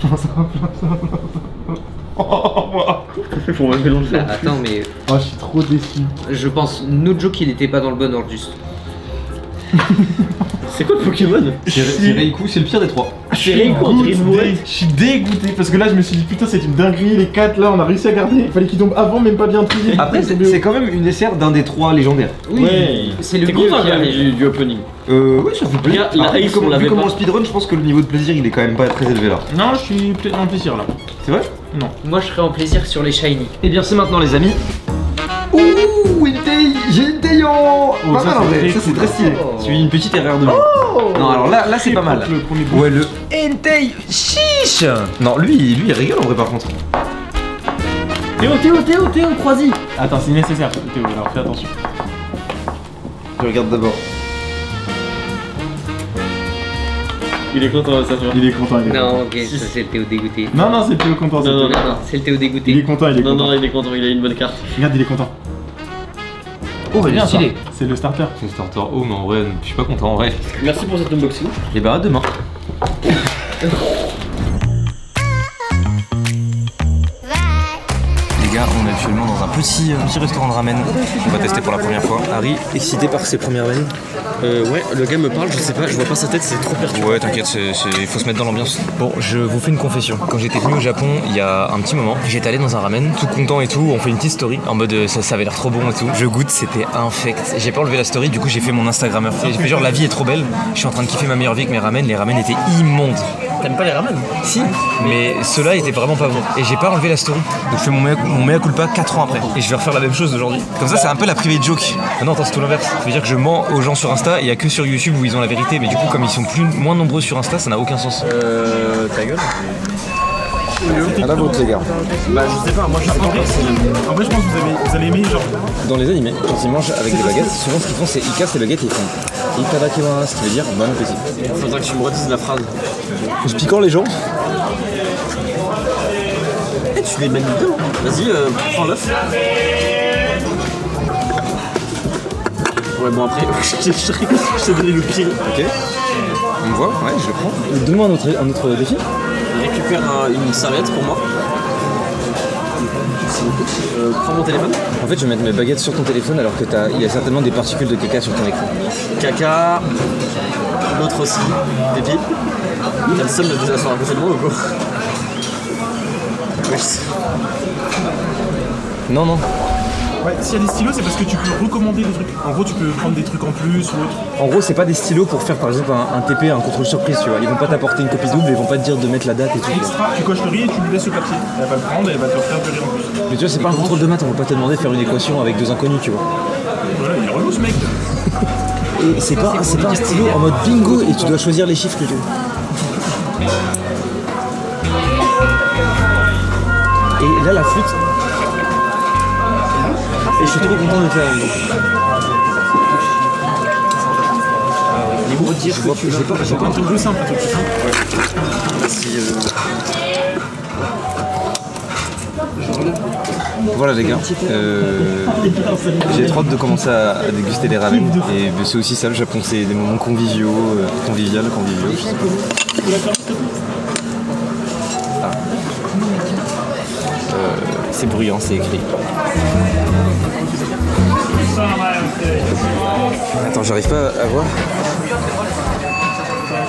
Faut me mélanger. Attends, mais Oh, je suis trop déçu. je pense no joke il était pas dans le bon ordre juste. C'est quoi le Pokémon? C'est Reiku, c'est le pire des 3. C'est Reiku, on dirait une mouette. Je suis dégoûté parce que là je me suis dit putain c'est une dinguerie les 4 là on a réussi à garder. Il fallait qu'ils tombent avant même pas bien triés. Après c'est quand même une SR d'un des 3 légendaires. Oui, Ouais. c'est le T'es mieux content qui quand même arrive. du opening? Oui ça fait plaisir. Regarde, la Après, Ace, on l'avait vu comment pas. on speedrun, je pense que le niveau de plaisir il est quand même pas très élevé là. Non je suis en plaisir là. C'est vrai? Moi je serais en plaisir sur les shiny. Et bien c'est maintenant les amis. Ouh, une taille, j'ai une taille en... Pas ça, mal en c'est vrai, très ça c'est cool. très stylé. C'est une petite erreur de lui. Non alors là c'est pas mal. Le premier coup. Ouais le Entei chiche. Non lui il rigole en vrai par contre. Théo, croisi. Attends c'est nécessaire Théo alors fais attention. Je regarde d'abord. Il est content, ça fait. Il est content, il est content. Non, ok, ça c'est le Théo dégoûté. Non c'est Théo content. c'est Non, Théo. Non, c'est le Théo dégoûté. Il est content, il est Non, content. il est content, il a une bonne carte. Regarde il est content. Oh, il est Bien, stylé. ça. C'est le starter. C'est le starter. Oh mais en vrai je suis pas content en vrai. Merci pour cet unboxing. Et bah à demain. Les gars, on est actuellement dans un petit restaurant de ramen. On va tester pour la première fois. Harry, excité par ses premières veines. Ouais, le gars me parle, je sais pas, je vois pas sa tête, c'est trop perturbant. Ouais, t'inquiète, il faut se mettre dans l'ambiance. Bon, je vous fais une confession. Quand j'étais venu au Japon, il y a un petit moment, j'étais allé dans un ramen, tout content et tout. On fait une petite story en mode ça avait l'air trop bon et tout. Je goûte, c'était infect. J'ai pas enlevé la story, du coup j'ai fait mon Instagrammeur. J'ai fait genre la vie est trop belle. Je suis en train de kiffer ma meilleure vie avec mes ramen. Les ramen étaient immondes. T'aimes pas les ramen? Si, mais ceux-là étaient vraiment pas bons. Et j'ai pas enlevé la story. Donc je fais mon mea culpa 4 ans après. Et je vais refaire la même chose aujourd'hui. Comme ça, c'est un peu la private joke. Non, attends, c'est tout l'inverse. Ça veut dire que je mens aux gens sur Insta et il y a que sur YouTube où ils ont la vérité. Mais du coup, comme ils sont moins nombreux sur Insta, ça n'a aucun sens. Ta gueule. À la vôtre, les gars. Bah je sais pas, moi je sais pas. En vrai je pense que vous allez aimer genre. Dans les animés, quand ils mangent avec des baguettes, souvent ce qu'ils font, c'est ils cassent les baguettes et ils font Itadakimasu, ce qui veut dire bon appétit. Faudrait que tu me redises la phrase. En se piquant les gens. tu fais même vidéo. Vas-y, prends l'œuf. Ouais, bon après, je t'ai donné le pire. Ok. On me voit, ouais, je le prends. Donne-moi un autre défi. Récupère une serviette pour moi. Merci beaucoup. Prends mon téléphone. En fait, je vais mettre mes baguettes sur ton téléphone alors que il y a certainement des particules de caca sur ton écran. Caca. L'autre aussi. Pipi. T'as le seum de déjà sur un côté de moi ou quoi? Oui. Non, non. Ouais, s'il y a des stylos, c'est parce que tu peux recommander des trucs. En gros, tu peux prendre des trucs en plus ou autre. En gros, c'est pas des stylos pour faire par exemple un TP, un contrôle surprise, tu vois. Ils vont pas t'apporter une copie double, ils vont pas te dire de mettre la date et tout. Extra, tu coches le riz et tu lui laisses le papier. Elle va le prendre et elle va te refaire du riz en plus. Mais tu vois, c'est pas un contrôle de maths, on va pas te demander de faire une équation avec deux inconnus, tu vois. Voilà, il est relou ce mec. Et c'est pas un stylo en mode bingo et tu dois choisir les chiffres que tu veux. Et là, la flûte. Et je suis trop content de faire. Niveau dire que tu veux pas un truc plus simple, Merci. Voilà les gars, j'ai trop hâte de commencer à déguster les ramen et c'est aussi ça le Japon, c'est des moments conviviaux, conviviaux, je sais pas. Ah. C'est bruyant, c'est écrit. Attends, j'arrive pas à voir.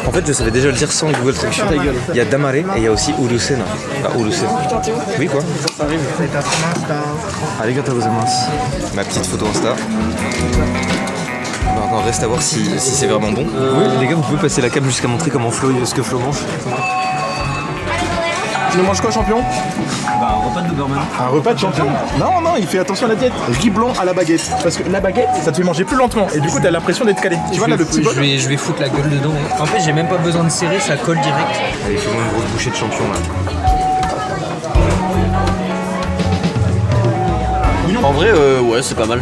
En fait, je savais déjà le dire sans Google Traduction. Il y a Damare et il y a aussi Urusena. Ah, Urusena. Oui, quoi. Arigatou gozaimasu. Ma petite photo Insta. Bon, on reste à voir si c'est vraiment bon. Oui, les gars, vous pouvez passer la cam jusqu'à montrer comment ce que Flo mange. Tu le manges quoi, champion? Bah, un repas de Doberman. Un repas de champion? Non, non, il fait attention à la diète. Riz blanc à la baguette. Parce que la baguette, ça te fait manger plus lentement. Et du coup, t'as l'impression d'être calé. Tu vois là le petit bol? Je vais foutre la gueule dedans. En fait, j'ai même pas besoin de serrer, ça colle direct. Allez, fais-moi une grosse bouchée de champion là. En vrai, ouais, c'est pas mal.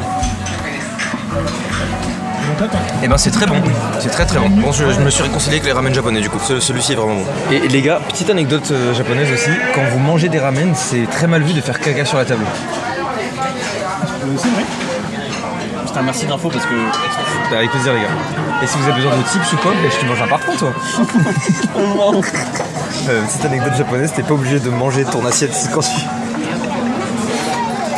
Et ben c'est très bon, c'est très très bon. Bon, je me suis réconcilié avec les ramen japonais du coup, celui-ci est vraiment bon. Et les gars, petite anecdote japonaise aussi, quand vous mangez des ramen, c'est très mal vu de faire caca sur la table. C'est vrai. Putain, merci d'info parce que. Bah, avec plaisir les gars. Et si vous avez besoin de tips ou quoi, bah, je te mange un parfum toi. Petite anecdote japonaise, t'es pas obligé de manger ton assiette quand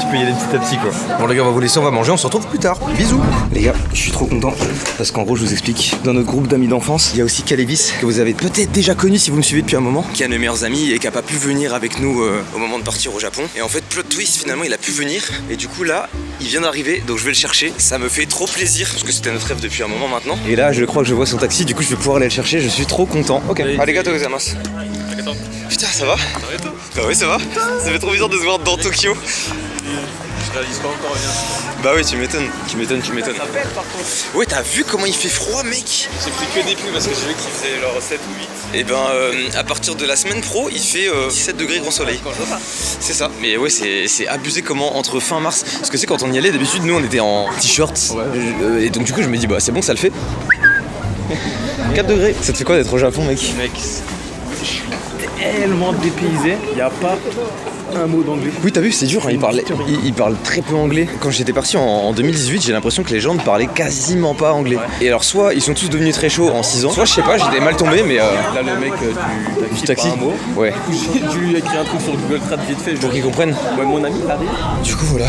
tu peux y aller petit à petit quoi. Bon les gars, on va vous laisser, on va manger, on se retrouve plus tard. Bisous. Les gars, je suis trop content parce qu'en gros je vous explique, dans notre groupe d'amis d'enfance, il y a aussi Calevis que vous avez peut-être déjà connu si vous me suivez depuis un moment, qui est un de mes meilleurs amis et qui a pas pu venir avec nous au moment de partir au Japon. Et en fait plot twist, finalement il a pu venir et du coup là il vient d'arriver, donc je vais le chercher. Ça me fait trop plaisir parce que c'était notre rêve depuis un moment maintenant. Et là je crois que je vois son taxi, du coup je vais pouvoir aller le chercher, je suis trop content. Ok, arigatou gozaimasu. Putain, ça va? Bah oui, ça va. Ça fait trop bizarre de se voir dans Tokyo. Je réalise pas encore rien. Bah oui, tu m'étonnes. Ça pète par contre. Ouais, t'as vu comment il fait froid, mec? J'ai pris que des pluies parce que j'ai vu qu'ils faisaient leur 7 ou 8. Et ben, à partir de la semaine pro, il fait 17 degrés grand soleil. C'est ça. Mais ouais, c'est abusé comment entre fin mars. Parce que c'est quand on y allait, d'habitude, nous on était en t-shirt. Ouais. Et donc du coup, je me dis, bah c'est bon, ça le fait. 4 degrés. Ça te fait quoi d'être au Japon, mec? Mec, je suis tellement dépaysé, y a pas un mot d'anglais. Oui, t'as vu, c'est dur, hein, il parle très peu anglais. Quand j'étais parti en 2018, j'ai l'impression que les gens ne parlaient quasiment pas anglais. Ouais. Et alors, soit ils sont tous devenus très chauds en 6 ans, soit je sais pas, j'étais mal tombé, mais. Là, le mec du taxi, pas un mot. Ouais. Du coup, j'ai dû écrire un truc sur Google Trad vite fait. Pour qu'ils comprennent. Ouais, mon ami, il arrive. Du coup, voilà.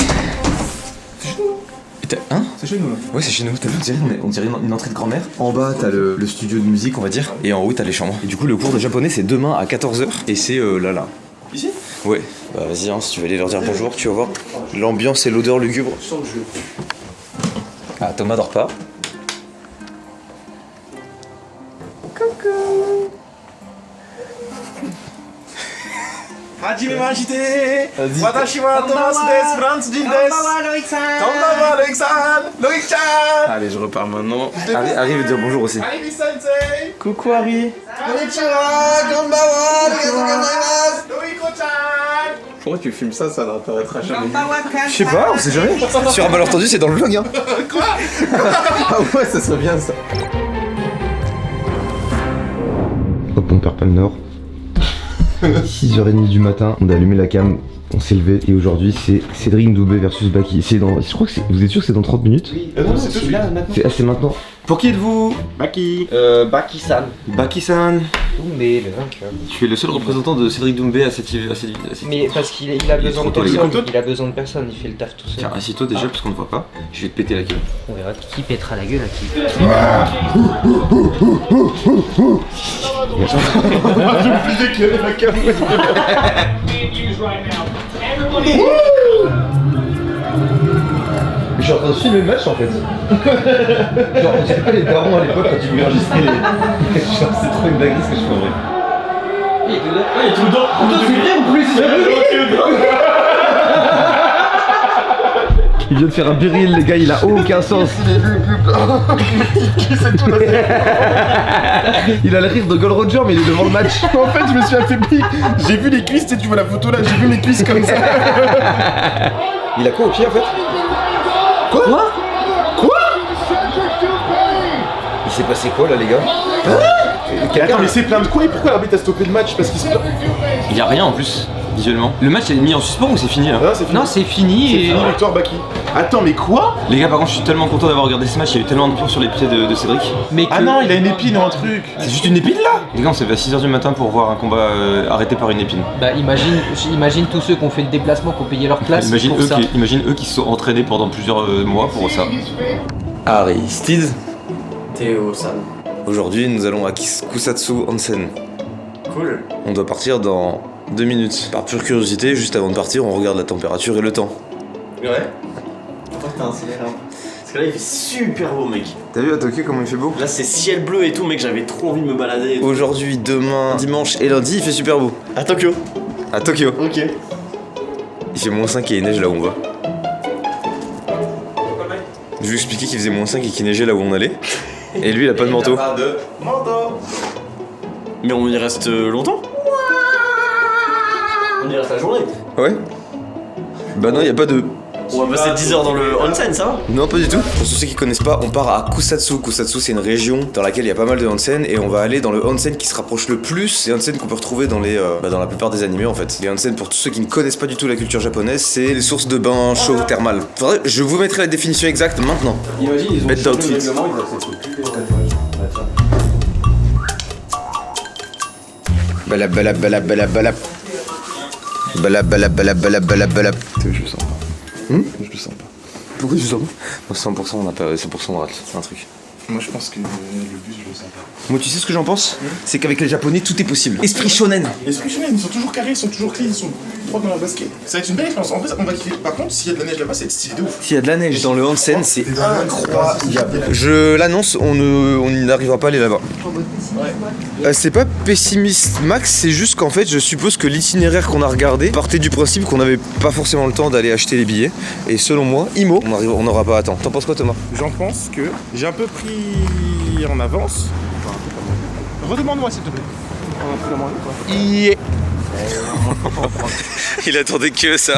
Hein? C'est chez nous là. Ouais, c'est chez nous. T'as vu, on dirait une entrée de grand-mère. En bas, t'as le studio de musique, on va dire. Et en haut, t'as les chambres. Et du coup, le cours de japonais, c'est demain à 14h. Et c'est là. Ici? Ouais. Bah, vas-y, hein, si tu veux aller leur dire bonjour, tu vas voir. L'ambiance et l'odeur lugubre. Ah, Thomas dort pas. Hajime majite! Watashi wa Thomas desu, Franz Jin desu! Konbanwa, Loïc-san! Loïc-chan! Allez, je repars maintenant. Arrive et dire bonjour aussi. Harry sensei! Coucou Harry. Konnichiwa! Konbanwa! Arigatou gozaimasu! Loïco-chan! Pourquoi tu filmes ça n'apparaîtra jamais. Je sais pas, on sait jamais. Sur un malentendu, c'est dans le vlog, hein. Quoi? Ah ouais, ça serait bien ça. Hop, on perd pas le nord. 6h30 du matin, on a allumé la cam On s'est levé et aujourd'hui c'est Cédric Ndoubé versus Baki. C'est dans. Je crois que c'est. Vous êtes sûr que c'est dans 30 minutes? Oui, non, c'est tout de suite. C'est maintenant. Pour qui êtes-vous? Baki. Baki-san. Baki-san. Doumbé, le vainqueur. Tu es le seul représentant de Cédric Doumbé à cette. Mais parce qu'il a Il est besoin de trop tôt, les personne, il a besoin de personne, il fait le taf tout seul. Tiens, assieds-toi déjà parce qu'on ne voit pas. Je vais te péter la gueule. On verra qui pètera la gueule à qui. Je suis en train de filmer le match en fait. Genre, on dirait pas les darons à l'époque quand tu voulais enregistrer les. Genre, c'est trop une dinguerie ce que je fais en vrai. Il est tout dedans. c'est bien en plus! Il vient de faire un biril, les gars, il a aucun sens. Il a le rire de Gold Roger, mais il est devant le match. En fait, je me suis affaibli. J'ai vu les cuisses, tu vois la photo là, j'ai vu mes cuisses comme ça. Il a quoi au pied en fait? Quoi? Il s'est passé quoi là, les gars? Attends, mais c'est plein de quoi et pourquoi l'arbitre a stoppé le match? Parce qu'il se plaint. Il y a rien en plus, visuellement. Le match est mis en suspens ou c'est fini là? Non, c'est fini. Non, c'est fini C'est et. fini, victoire Baki. Attends, mais quoi? Les gars, par contre, je suis tellement content d'avoir regardé ce match, il y a eu tellement de plans sur les pieds de Cédric. Mais Ah que- non, il a une épine ou un truc. C'est juste une épine là? Les gars, on s'est levé à 6h du matin pour voir un combat arrêté par une épine. Bah imagine tous ceux qui ont fait le déplacement, qui ont payé leur place Imagine pour ça. eux qui se sont entraînés pendant plusieurs mois pour ça. Aristide, Théo-san. aujourd'hui nous allons à Kusatsu Onsen. Cool. On doit partir dans 2 minutes. Par pure curiosité, juste avant de partir, on regarde la température et le temps. Ouais. Attends, t'as un ciel là. Parce que là il fait super beau, mec. T'as vu à Tokyo comment il fait beau? Là c'est ciel bleu et tout, mec, j'avais trop envie de me balader. Aujourd'hui, demain, dimanche et lundi, il fait super beau. À Tokyo. À Tokyo. Ok. Il fait -5 et il neige là où on va. Je lui ai expliqué qu'il faisait -5 et qu'il neigeait là où on allait. Et lui, il a pas de manteau. Pas de manteau. Mais on y reste longtemps? On y reste la journée. Ouais. Bah non, y a pas de. On va passer 10 heures dans le onsen, ça va? Non, pas du tout. Pour ceux qui connaissent pas, on part à Kusatsu. Kusatsu, c'est une région dans laquelle il y a pas mal de onsen et on va aller dans le onsen qui se rapproche le plus des onsen qu'on peut retrouver dans les, dans la plupart des animés en fait. Les onsen, pour tous ceux qui ne connaissent pas du tout la culture japonaise, c'est les sources de bains chauds thermales. Faudrait, je vous mettrai la définition exacte maintenant. Imagine, ils ont Bête changé d'outfit. le règlement, ils acceptent plus les onsen. Balap. Je le sens pas. Je le sens pas. Pourquoi tu le sens pas? 100% on a pas 100% on rate, c'est un truc. Moi je pense que le bus, je le sens pas. Moi tu sais ce que j'en pense? C'est qu'avec les japonais tout est possible. Esprit shonen. Esprit shonen, ils sont toujours carrés, ils sont toujours clean, ils sont propres dans leur basket. Ça va être une belle expérience. En fait, on va kiffer. Par contre, s'il y a de la neige là-bas, c'est stylé de ouf. S'il y a de la neige dans le onsen, c'est incroyable. Je l'annonce, on n'arrivera pas à aller là-bas. C'est pas pessimiste max, c'est juste qu'en fait je suppose que l'itinéraire qu'on a regardé partait du principe qu'on n'avait pas forcément le temps d'aller acheter les billets. Et selon moi, IMO, on n'aura pas à temps. T'en penses quoi Thomas? J'en pense que j'ai un peu pris en avance. Redemande-moi s'il te plaît. Yeah. Il attendait que ça.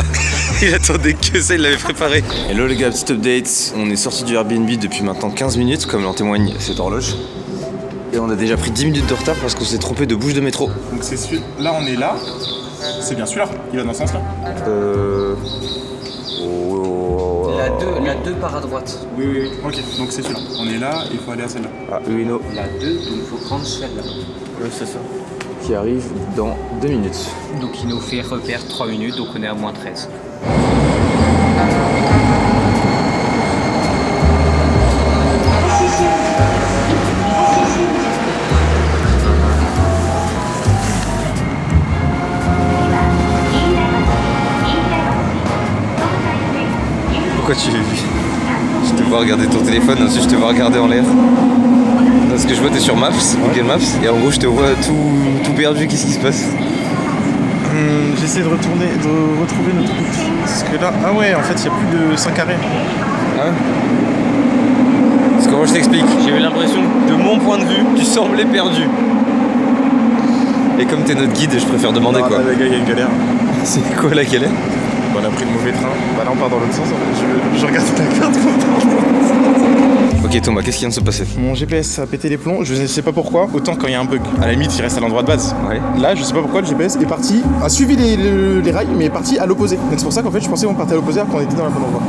Il attendait que ça, il l'avait préparé. Hello les gars, petit update. On est sorti du Airbnb depuis maintenant 15 minutes, comme en témoigne cette horloge. Et on a déjà pris 10 minutes de retard parce qu'on s'est trompé de bouche de métro. Donc c'est celui là, on est là. C'est bien celui-là. Il va dans ce sens-là. La 2 part à droite. Oui. Ok, donc c'est celui-là. On est là, il faut aller à celle-là. Ah, Ueno. La 2, donc il faut prendre celle-là. Oui, c'est ça. Qui arrive dans 2 minutes. Donc il nous fait repère 3 minutes, donc on est à -13. Pourquoi je te vois regarder ton téléphone, ensuite je te vois regarder en l'air? Parce que je vois t'es sur Maps, Google Maps, et en gros je te vois tout perdu, qu'est-ce qui se passe? J'essaie de retrouver notre route. Parce que là, ah ouais, en fait, il n'y a plus de 5 arrêts. Hein? Parce que moi je t'explique, j'ai eu l'impression que de mon point de vue, tu semblais perdu. Et comme t'es notre guide, je préfère demander quoi. Là, les gars, il y a une galère. C'est quoi la galère? Bah, on a pris le mauvais train. Bah là on part dans l'autre sens en fait. Je regarde la carte. Ok Thomas, qu'est-ce qui vient de se passer? Mon GPS a pété les plombs, je ne sais pas pourquoi. Autant quand il y a un bug. À la limite il reste à l'endroit de base. Ouais. Là je sais pas pourquoi le GPS est parti, a suivi les rails mais est parti à l'opposé. Donc c'est pour ça qu'en fait je pensais qu'on partait à l'opposé alors qu'on était dans la bonne endroit.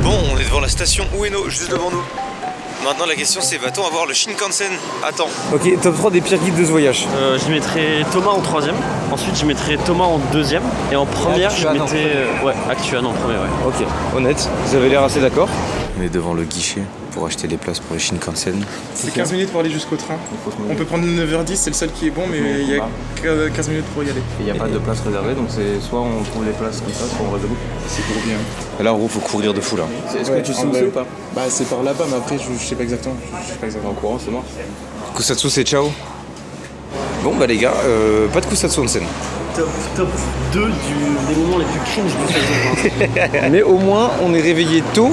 Bon, on est devant la station Ueno, juste devant nous. Maintenant la question c'est, va-t-on avoir le Shinkansen? Attends. Ok, top 3 des pires guides de ce voyage. Je mettrais Thomas en 3ème, ensuite je mettrais Thomas en 2ème, et en première je mettais... ouais, Actuan en premier, ouais. Ok, honnête, vous avez l'air assez d'accord. On est devant le guichet pour acheter des places pour les Shinkansen. C'est 15 minutes pour aller jusqu'au train. On peut prendre 9h10, c'est le seul qui est bon, mais il y a 15 minutes pour y aller. Il n'y a pas de place réservée, donc c'est soit on trouve les places comme ça, soit on réserve. C'est trop bien. Là en gros faut courir de fou là. Est-ce que tu sais où c'est ou pas? Bah c'est par là-bas, mais après je sais pas exactement. Je sais pas exactement. En courant, c'est mort. Kusatsu c'est ciao. Bon bah les gars, pas de Kusatsu Onsen. Top 2 des moments les plus cringe de cette saison. Mais au moins on est réveillé tôt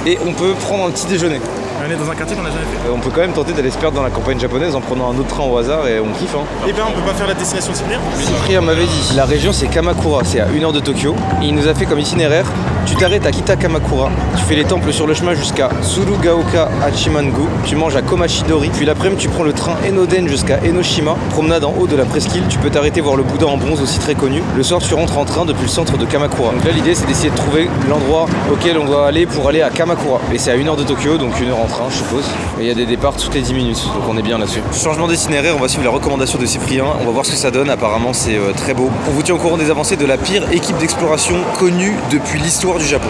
et on peut prendre un petit déjeuner. On est dans un quartier qu'on n'a jamais fait. On peut quand même tenter d'aller se perdre dans la campagne japonaise en prenant un autre train au hasard et on kiffe hein. Eh ben on peut pas faire la destination Cyprien. Cyprien m'avait dit, la région c'est Kamakura, c'est à 1h de Tokyo. Et il nous a fait comme itinéraire, tu t'arrêtes à Kitakamakura, tu fais les temples sur le chemin jusqu'à Tsurugaoka Hachimangu, tu manges à Komashidori, puis l'après-midi tu prends le train Enoden jusqu'à Enoshima, promenade en haut de la presqu'île, tu peux t'arrêter voir le Bouddha en bronze aussi très connu. Le soir tu rentres en train depuis le centre de Kamakura. Donc là l'idée c'est d'essayer de trouver l'endroit auquel on doit aller pour aller à Kamakura. Et c'est à 1h de Tokyo, donc 1h en train je suppose. Et il y a des départs toutes les 10 minutes, donc on est bien là-dessus. Changement d'itinéraire, on va suivre la recommandation de Cyprien, on va voir ce que ça donne, apparemment c'est très beau. On vous tient au courant des avancées de la pire équipe d'exploration connue depuis l'histoire du Japon.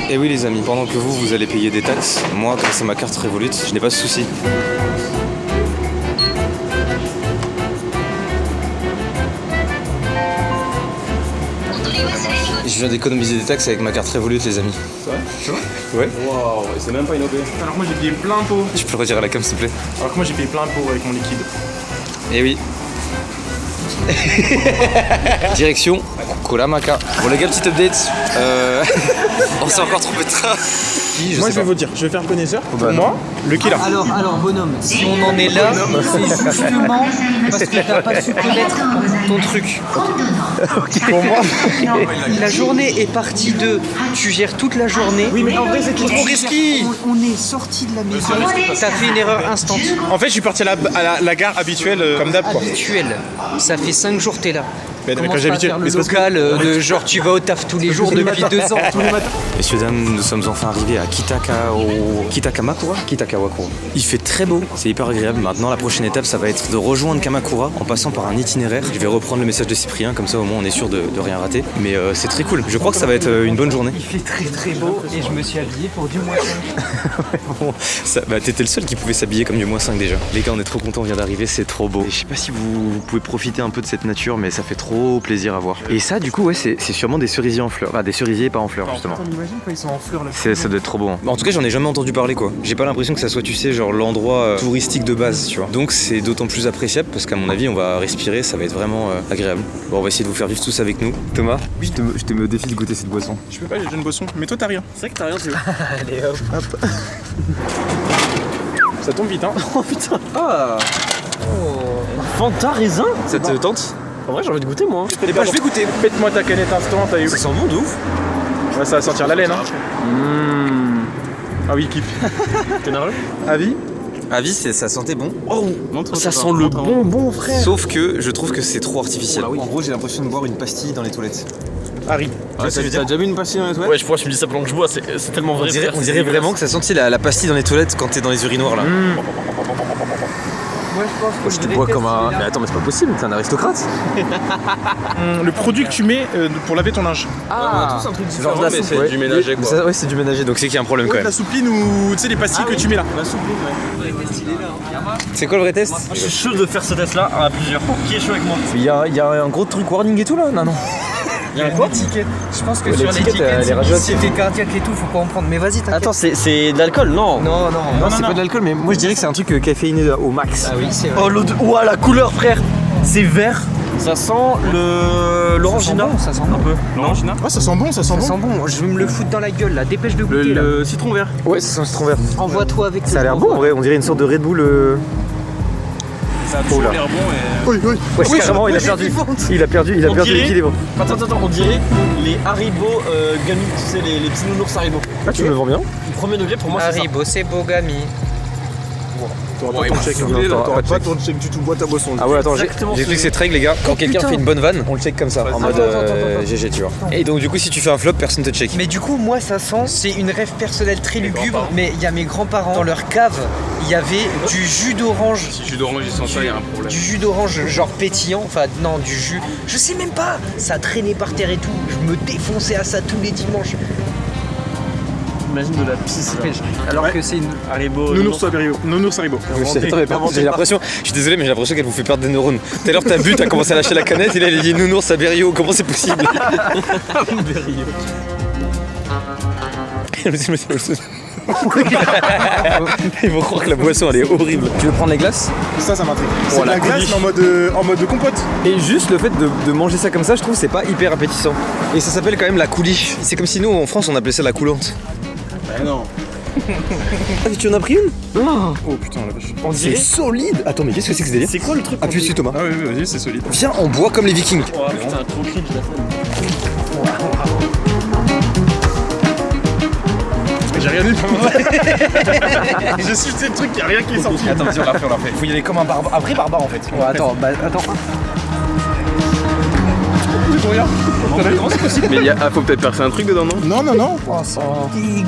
Et oui les amis, pendant que vous allez payer des taxes, moi grâce à ma carte Revolut, je n'ai pas ce souci. Je viens d'économiser des taxes avec ma carte Revolut les amis. C'est vrai? Ouais. Waouh, c'est même pas une OP. Alors que moi j'ai payé plein pot. Tu peux le retirer à la cam s'il te plaît? Alors que moi j'ai payé plein pot avec mon liquide. Eh oui. Direction Kuramaka. Bon les gars, petite update. On s'est encore trompé de train. Moi je vais vous dire, je vais faire connaisseur. Pour moi, le killer. Alors bonhomme, si on en est là, c'est justement parce que t'as pas su connaître ton truc. Pour moi, La journée est partie de tu gères toute la journée. oui mais en vrai c'était trop risqué. On est sorti de la maison. T'as fait une erreur instant. En fait je suis parti à la gare habituelle comme d'hab quoi. Habituel. Ça fait 5 jours que t'es là. Mais non, mais Commence quand j'ai pas à habitué, faire le mais c'est parce que- local de genre tu vas au taf tous les jours depuis 2 ans. Messieurs, dames, nous sommes enfin arrivés à Kitakamakura. Il fait très beau, c'est hyper agréable. Maintenant, la prochaine étape, ça va être de rejoindre Kamakura en passant par un itinéraire. Je vais reprendre le message de Cyprien, comme ça au moins on est sûr de rien rater. Mais c'est très cool. Je crois que ça va être une bonne journée. Il fait très très beau et je me suis habillé pour du moins 5. Bon, bah, t'étais le seul qui pouvait s'habiller comme du -5 déjà. Les gars, on est trop contents, on vient d'arriver, c'est trop beau. Et je sais pas si vous pouvez profiter un peu de cette nature, mais ça fait trop plaisir à voir. Et ça, du coup, ouais, c'est sûrement des cerisiers en fleurs. Enfin, des cerisiers pas en fleurs, justement. Imagine quand ils sont en fleurs là. Ça doit être trop beau. Hein. En tout cas, j'en ai jamais entendu parler quoi. J'ai pas l'impression que ça soit, tu sais, genre l'endroit touristique de base, tu vois. Donc c'est d'autant plus appréciable parce qu'à mon avis, on va respirer, ça va être vraiment agréable. Bon, on va essayer de vous faire vivre tous avec nous. Thomas, je te mets au défi de goûter cette boisson. Je peux pas, j'ai déjà une boisson. Mais toi t'as rien. C'est vrai que t'as rien, tu veux. Allez hop. Ça tombe vite hein. Oh putain. Ah. Fanta raisin. Ça te tente? En vrai, j'ai envie de goûter moi. Eh ben je vais goûter. Pète-moi ta canette instant, t'as eu. Ça sent bon de ouf. Ouais, ça va sentir la laine hein. Ah oui, kiff. T'es nerveux? Avis? Avis, ça sentait bon. Oh, ça sent le bonbon, frère. Sauf que je trouve que c'est trop artificiel. Oh là oui. En gros, j'ai l'impression de boire une pastille dans les toilettes. Harry. T'as déjà vu une pastille dans les toilettes? Ouais, je crois que tu me dis ça pendant que je bois, c'est tellement vrai. frère, On c'est dirait dégueulasse. vraiment que ça sentit la pastille dans les toilettes quand t'es dans les urinoirs là. Moi je pense que Je te bois comme un. Mais attends, mais c'est pas possible, t'es un aristocrate. Le produit que tu mets pour laver ton linge. Ah, C'est un truc Genre de la différent, mais soupe, c'est ouais. du ménager quoi. Ça, ouais, c'est du ménager, donc c'est qu'il y a un problème quand Ouais, même. la soupline ou tu sais les pastilles que tu mets là. La soupe, ouais. C'est quoi le vrai test? Je suis chaud de faire ce test là à plusieurs. Qui est chaud avec moi? Il y a un gros truc warning et tout là? Non. Il y a quoi? Je pense que Ouais, sur l'étiquette, l'étiquette, elle est radioactive. si t'es cardiaque et tout, faut pas en prendre. Mais vas-y, t'inquiète. Attends, c'est de l'alcool? Non. Non, C'est pas de l'alcool, mais moi je dirais que c'est un truc caféiné au max. Ah oui, c'est vrai. Oh l'odeur, ouah la couleur frère, c'est vert. Ça sent l'orangina. Ça sent bon. Un peu. L'orangina. Ouais, ça sent bon, ça sent Ça bon. sent bon. Je vais me le foutre dans la gueule là. Dépêche de goûter là. Le citron vert. Ouais, ça sent un citron vert. Envoie-toi avec Ça a l'air bon en vrai, on dirait une sorte de Red Bull. ça a toujours l'air bon et... Oui, oui. Ouais, carrément, il a perdu. Il a perdu l'équilibre. Attends, on dirait les Haribo Gummy, tu sais, les petits nounours Haribo. Ah, tu me le vends bien? Premier degré pour moi, c'est ça. Haribo, c'est Bogami. T'auras pas ton check, t'auras pas ton check du tout, bois ta boisson. Ah ouais, attends, Exactement j'ai ce que cette règle, les gars. Quand quelqu'un fait une bonne vanne, on le check comme ça, en mode GG, tu vois. Et donc, du coup, si tu fais un flop, personne te check. Mais du coup, moi, ça sent, c'est une rêve personnelle très lugubre. Mais il y a mes grands-parents, dans leur cave, il y avait du jus d'orange. Si jus d'orange il sent ça, il y a un problème. Du jus d'orange, genre pétillant. Enfin, non, du jus. Je sais même pas. Ça traînait par terre et tout. Je me défonçais à ça tous les dimanches. Imagine de la pisse. Alors que c'est une. Haribo. Nounours Haribo. Nounours Haribo. Attends, mais par contre, j'ai l'impression, je suis désolé, mais j'ai l'impression qu'elle vous fait perdre des neurones. Tout à l'heure, t'as bu, t'as commencé à lâcher la canette, et là, il a dit nounours à Berrio, comment c'est possible? Ils vont croire que la boisson elle est horrible. Tu veux prendre les glaces? Ça m'intrigue. C'est de la glace mais en mode compote. Et juste le fait de manger ça comme ça, je trouve c'est pas hyper appétissant. Et ça s'appelle quand même la couliche. C'est comme si nous en France on appelait ça la coulante. Bah non. Ah, tu en as pris une? Oh putain la vache. On dirait solide. Attends, mais qu'est-ce que c'est que ce délire? C'est quoi le truc? Appuie dessus Thomas. Ah oui, vas-y, c'est solide. Viens, on boit comme les vikings. Oh putain, trop cringe la scène. J'ai rien dit. J'ai sucé le truc, y'a rien qui est sorti. Attends, vas-y, on l'a fait. Faut y aller comme un barbare. Après barbare en fait. Oh, attends. Comment c'est possible? Mais faut peut-être percer un truc dedans, non? Non.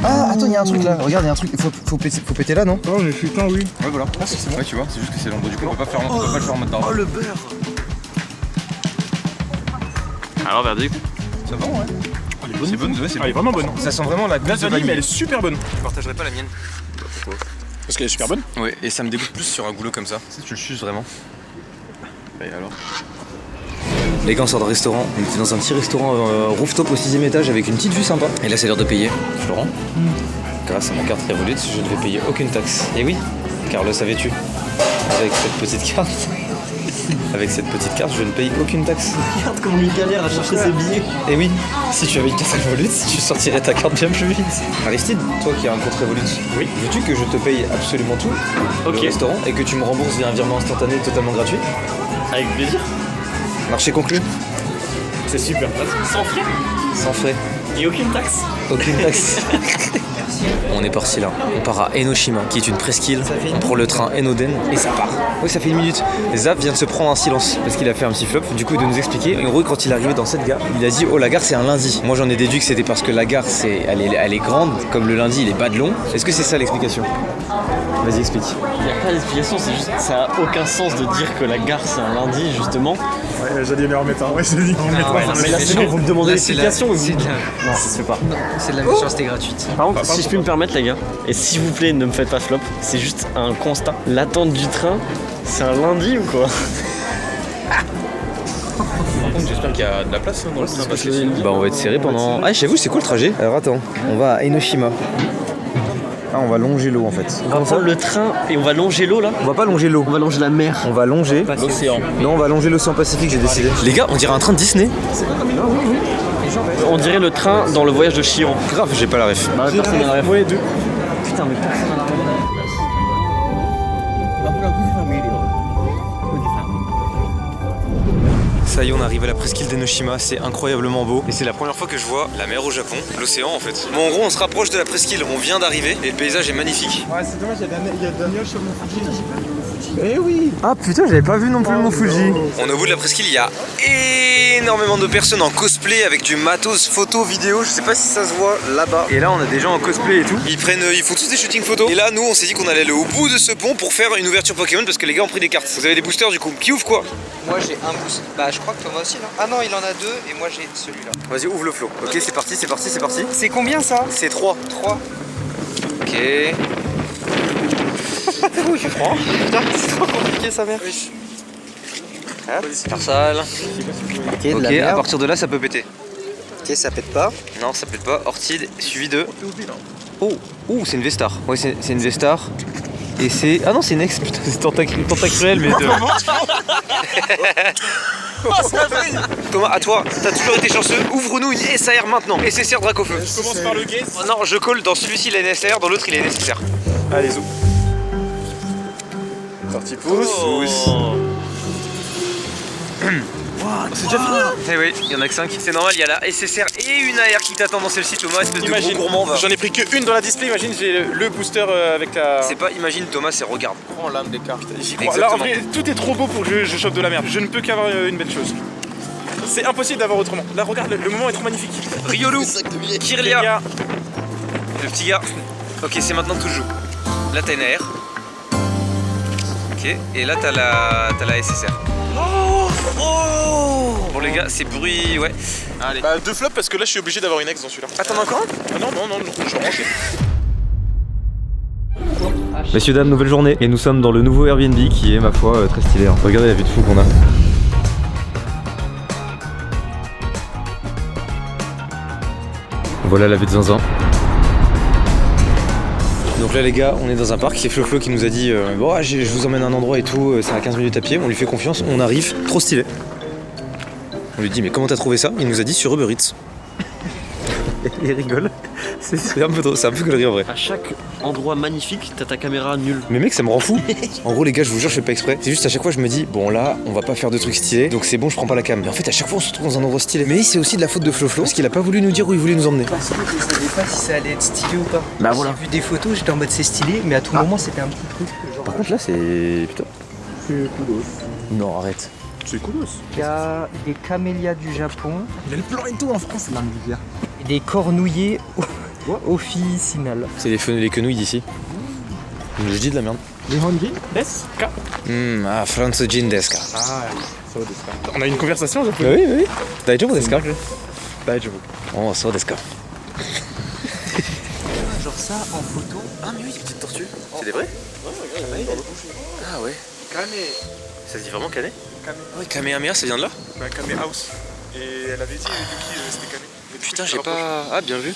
Ah, attends, il y a un truc là. Regarde, il y a un truc. Faut péter là, non? Oh, mais putain, oui. Ouais, voilà. Ouais, tu vois, c'est juste que c'est l'endroit. Du coup, on peut pas le faire en mode barbare. Oh, le beurre. Alors, verdict. Ça va, ouais. C'est bonne, ouais, c'est Elle est vraiment bonne. Ça sent vraiment la glace de vanille, mais elle vanille. est super bonne. Je partagerai pas la mienne. Parce qu'elle est super bonne. Ouais, et ça me dégoûte plus sur un goulot comme ça. Tu le suces vraiment. Et alors? Les gars, on sort de restaurant. On était dans un petit restaurant rooftop au 6ème étage avec une petite vue sympa. Et là, c'est l'heure de payer. Florent, grâce à ma carte Revolut, je ne vais payer aucune taxe. Et oui, car le savais-tu? Avec cette petite carte. Avec cette petite carte, je ne paye aucune taxe. Regarde comment il galère à chercher ses billets. Et oui, si tu avais une carte Revolut, tu sortirais ta carte bien plus vite. Aristide, toi qui as un compte Revolut, Oui. veux-tu que je te paye absolument tout Ok. le restaurant et que tu me rembourses via un virement instantané totalement gratuit? Avec plaisir. Marché conclu? C'est super. Sans frais Sans frais. et aucune taxe. Aucune taxe. On est parti là. On part à Enoshima, qui est une presqu'île. On prend le train Enoden et ça part. Oui, ça fait une minute. Zap vient de se prendre un silence parce qu'il a fait un petit flop. Du coup, de nous expliquer. En gros, quand il est arrivé dans cette gare, il a dit oh, la gare c'est un lundi. Moi, j'en ai déduit que c'était parce que la gare elle est grande, comme le lundi il est bas de long. Est-ce que c'est ça l'explication? Vas-y, explique. Il n'y a pas d'explication, c'est juste ça a aucun sens de dire que la gare c'est un lundi justement. Ouais, j'allais bien remettre un. Ouais, j'ai dit. Mais là c'est bon, vous me demandez l'explication ou C'est de la. Non, ça se fait pas. C'est de la méchanceté gratuite. Par contre, si je puis me permettre les gars, et s'il vous plaît ne me faites pas flop, c'est juste un constat. L'attente du train, c'est un lundi ou quoi? J'espère qu'il y a de la place dans le train parce que bah on va être serré pendant. Ah, chez vous, c'est quoi le trajet? Alors attends, on va à Enoshima. Ah, on va longer l'eau en fait. On va prendre le train et on va longer l'eau là. On va pas longer l'eau. On va longer la mer. On va longer L'océan. Non, on va longer l'océan Pacifique, j'ai décidé. Les gars, on dirait un train de Disney. On dirait le train dans le voyage de Chihiro. Grave, j'ai pas la ref. Bah, personne n'a la ref. Ouais, deux. Putain, mais personne n'a la ref. Ça y est, on arrive à la presqu'île d'Enoshima, c'est incroyablement beau. Et c'est la première fois que je vois la mer au Japon, l'océan en fait. Bon, en gros, on se rapproche de la presqu'île, on vient d'arriver et le paysage est magnifique. Ouais, c'est dommage, il y a Daniel sur mon Fuji. Eh oui. Ah putain, j'avais pas vu non plus le mont Fuji. On est au bout de la presqu'île, il y a énormément de personnes en cosplay avec du matos photo, vidéo. Je sais pas si ça se voit là-bas. Et là, on a des gens en cosplay et tout. Ils font tous des shootings photos. Et là, nous, on s'est dit qu'on allait aller au bout de ce pont pour faire une ouverture Pokémon parce que les gars ont pris des cartes. Vous avez des boosters du coup. Qui ouvre quoi? Moi j'ai un boost. Bah je crois que Thomas aussi non? Ah non, il en a deux et moi j'ai celui-là. Vas-y, ouvre le flow. Ok, c'est parti, c'est parti, c'est parti. C'est combien ça? C'est 3. 3. Ok. Ouh, je prends. Putain, c'est trop compliqué sa mère. Carsal. Ok, de la Ok, à merde. partir de là, ça peut péter. Ok, ça pète pas. Non, ça pète pas. Orchid, suivi de. Oh, c'est une Vestar. Ouais, c'est une Vestar. Et c'est. Ah non, c'est une ex. Putain, c'est tentacruel, mais de. Thomas, à toi, t'as toujours été chanceux. Ouvre-nous une SAR maintenant. SSR Dracofeu. Je commence par le gate. Oh, non, je colle. Dans celui-ci, il est NSR. Dans l'autre, il est nécessaire. Allez, zou. Sortie pouce. C'est déjà fini. Eh oui, il y en a que 5. C'est normal, il y a la SSR et une AR qui t'attend dans celle-ci, Thomas, espèce de gros gourmand. J'en ai pris que une dans la display, imagine j'ai le booster avec la... C'est pas imagine Thomas, c'est regarde. Prends l'âme des cartes. J'y crois. Exactement. Là en vrai, tout est trop beau pour que je chope de la merde. Je ne peux qu'avoir une belle chose. C'est impossible d'avoir autrement. Là regarde, le moment est trop magnifique. Riolu, Kirlia, le petit gars. Ok, c'est maintenant que tout joue. Là t'as une AR. Ok, et là t'as la SSR. Bon les gars, c'est bruit, ouais. Allez. Bah 2 flops parce que là je suis obligé d'avoir une ex dans celui-là. Attends encore un. Ah non, je suis rangé. Messieurs, dames, nouvelle journée. Et nous sommes dans le nouveau Airbnb qui est, ma foi, très stylé. Hein. Regardez la vue de fou qu'on a. Voilà la vue de Zinzin. Donc là les gars, on est dans un parc, c'est Flo qui nous a dit bon, je vous emmène à un endroit et tout, c'est à 15 minutes à pied, on lui fait confiance, on arrive, trop stylé. On lui dit mais comment t'as trouvé ça? Il nous a dit sur Uber Eats. Il rigole, c'est un peu drôle, c'est un peu gaulerie en vrai. À chaque endroit magnifique, t'as ta caméra nulle. Mais mec, ça me rend fou. En gros les gars, je vous jure, je fais pas exprès. C'est juste à chaque fois je me dis bon là, on va pas faire de trucs stylés, donc c'est bon, je prends pas la cam. Mais en fait à chaque fois on se retrouve dans un endroit stylé. Mais c'est aussi de la faute de Flo parce qu'il a pas voulu nous dire où il voulait nous emmener. Parce que je savais pas si ça allait être stylé ou pas. Bah voilà. J'ai vu des photos, j'étais en mode c'est stylé, mais à tout moment c'était un petit truc. Genre... Par contre là c'est... Putain. C'est coolos. Non arrête. C'est coolos. Il y a des camélias du Japon. Il y a le plan et tout en France, l'âme d'hiver. Et des cornouillers officinales. C'est les quenouilles d'ici. Je dis de la merde. Les Honji desu ka. Franzojin desu ka. Ah, so desu ka. On a une conversation japonaise. Oui, oui. Daijoubu desu ka? Daijoubu. Oh, so desu ka. Genre ça en photo. Ah mais oui, petite tortue. C'est des vrais? Ouais, ah ouais. Kame. Ça se dit vraiment Kane? Kame. Ouais, Kamehameha, ça vient de là? Bah, Kame House. Et elle avait dit de qui c'était Kame. Putain, j'ai pas... Ah, bien vu.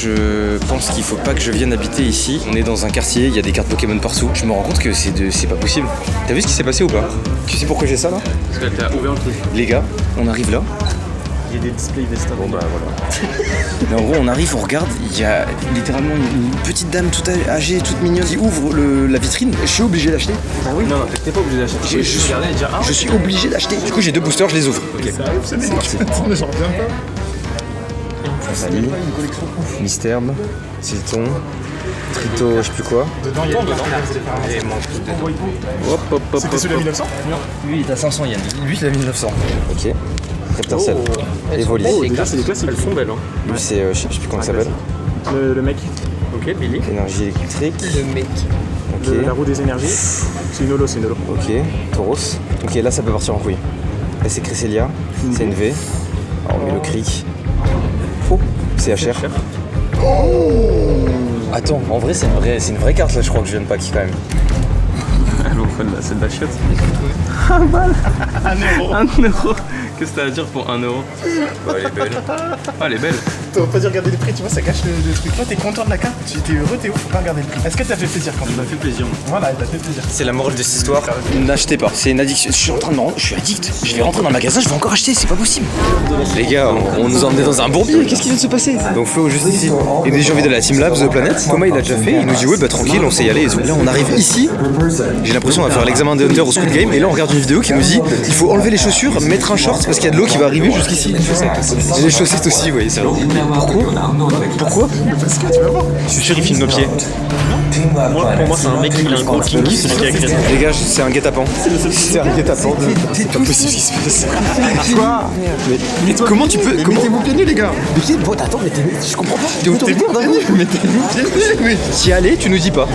Je pense qu'il faut pas que je vienne habiter ici. On est dans un quartier, il y a des cartes Pokémon partout. Je me rends compte que c'est pas possible. T'as vu ce qui s'est passé ou pas? Tu sais pourquoi j'ai ça là? Parce que t'as ouvert le truc. Les gars, on arrive là. Il y a des displays Vesta. Bon bah voilà. Mais en gros on arrive, on regarde, il y a littéralement une petite dame toute âgée, toute mignonne qui ouvre la vitrine. Je suis obligé d'acheter. Ah oui? Non, t'es pas obligé d'acheter. Je suis obligé d'acheter. Du coup j'ai 2 boosters, je les ouvre. Ok. C'est parti. J'en reviens pas. Fanny, Misterbe, Silton, Trito, je sais plus quoi. Dedans, il y a C'était celui à 1900? Lui il est à 500 yens. Lui il a 1900. Ok. Reptarcell. Evoli. Déjà, c'est des classes, elles sont belles. Lui c'est, je sais plus comment il s'appelle. Le mec. Ok, Billy. Énergie électrique. Le mec. Ok. La roue des énergies. C'est une holo, c'est une holo. Ok. Tauros. Ok, là ça peut partir en couille. Là c'est Cresselia. C'est une V. Oh mais le cric. Oh, c'est HR. Attends, en vrai c'est une vraie carte là je crois que je viens de pack quand même. C'est de la chiotte. 1 euro. 1 euro. Qu'est-ce que t'as à dire pour 1 euro? Bah elle est belle. Ah, elle est belle. T'as pas dû regarder le prix, tu vois, ça gâche le truc. Toi, t'es content de la carte, tu étais heureux, t'es ouf, faut pas regarder le prix. Est-ce que t'as fait plaisir quand tu Ça fait plaisir. Voilà, elle t'a fait plaisir. C'est la morale de cette histoire. N'achetez pas, c'est une addiction. Je suis en train de me rendre, je suis addict. Je vais rentrer dans le magasin, je vais encore acheter, c'est pas possible. Les gars, on nous a emmenés dans un bourbier, qu'est-ce qui vient de se passer? Donc Flo juste ici. Il nous dit j'ai envie d'aller à la Team Labs de Planète. Thomas il a déjà fait, il nous dit ouais bah tranquille, on sait y aller et tout. Là on arrive ici, j'ai l'impression on va faire l'examen des Hunter au Squid Game et là on regarde une vidéo qui nous dit il faut enlever les chaussures, mettre un short parce qu'il y a de l'eau qui va arriver jusqu'ici. J'ai les chaussettes aussi, ouais, c'est vrai. Pourquoi? Parce que tu vas voir. Je suis sûr il filme nos pieds. Pour moi, c'est un mec qui a un gros king qui se fait avec Les gars, c'est un guet-apens. C'est un guet-apens. C'est pas possible ce qui se passe. Quoi? Mais comment tu peux. Comment Mettez-vous pieds nus, les gars. Mais qui bon, attends, mais je comprends pas. T'es où pieds nus? Mettez-vous pieds nus, oui. T'y es allé, tu nous dis pas.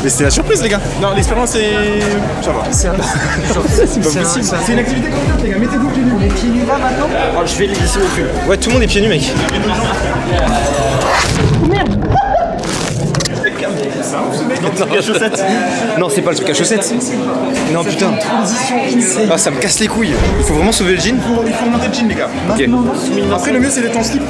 Mais c'était la surprise, les gars. Non, l'expérience est. Ça va. C'est pas possible. C'est une activité complète, les gars. Mettez-vous pieds nus. Les pieds nus là maintenant? Oh, je vais les glisser au cul. Ouais, tout le monde est pieds nus, mec. Non, c'est pas le truc à chaussettes. Non, putain. Ah, ça me casse les couilles. Il faut vraiment sauver le jean. Il faut remonter le jean, les gars. Ok. Après, le mieux, c'est d'être en slip.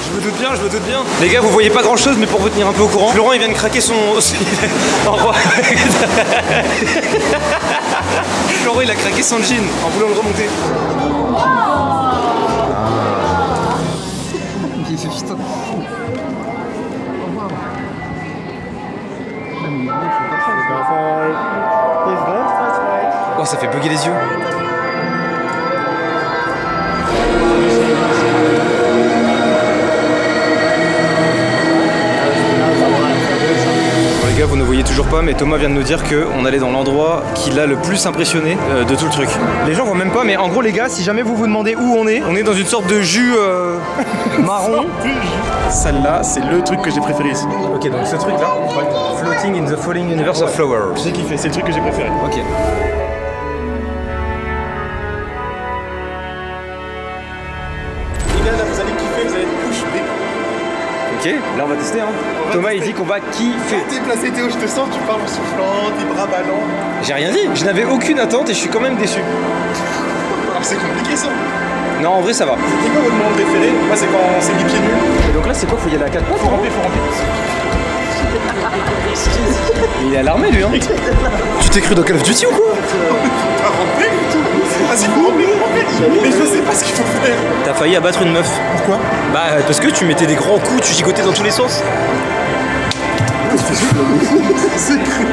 Je me doute bien. Les gars, vous voyez pas grand chose, mais pour vous tenir un peu au courant, Florent il vient de craquer son. Au revoir. Florent il a craqué son jean en voulant le remonter. Oh, ça fait bugger les yeux. Bon, les gars, vous ne voyez toujours pas, mais Thomas vient de nous dire qu'on allait dans l'endroit qui l'a le plus impressionné de tout le truc. Les gens voient même pas, mais en gros, les gars, si jamais vous vous demandez où on est dans une sorte de jus marron. Celle-là, c'est le truc que j'ai préféré ici. Ok, donc ce truc là, Floating in the Falling Universe of Flowers. J'ai kiffé, c'est le truc que j'ai préféré. Ok. Les gars, là, vous allez kiffer, vous allez être push big. Ok, là on va tester hein. Thomas il dit qu'on va kiffer. T'es placé Théo, je te sens, tu parles en soufflant, tes bras ballants. J'ai rien dit, je n'avais aucune attente et je suis quand même déçu. Alors c'est compliqué ça. Non, en vrai ça va. C'était quoi votre moment préféré? Moi c'est quand on s'est mis pieds nus. Et donc là c'est quoi? Faut y aller à 4 pattes? Faut remplir. Il est alarmé lui hein. Tu t'es cru dans Call of Duty ou quoi? T'as rampé ou tout? Vas-y, faut remplir. Mais je sais pas ce qu'il faut faire. T'as failli abattre une meuf. Pourquoi? Bah parce que tu mettais des grands coups, tu gigotais dans tous les sens. C'est cru.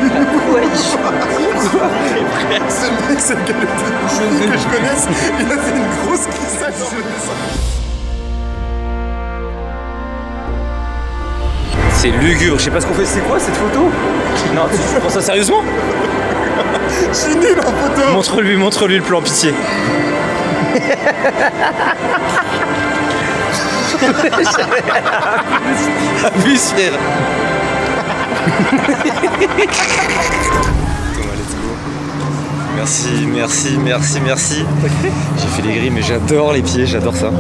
Ce mec, c'est le gars le plus que je connaisse. Il a fait une grosse glissade sur le dessin. C'est lugubre, je sais pas ce qu'on fait, c'est quoi cette photo? Non, tu prends ça sérieusement? Je suis nul en photo. Montre-lui le plan, pitié. Abuse, frère. Thomas, let's go. Merci. J'ai fait les grilles, mais j'adore les pieds, j'adore ça.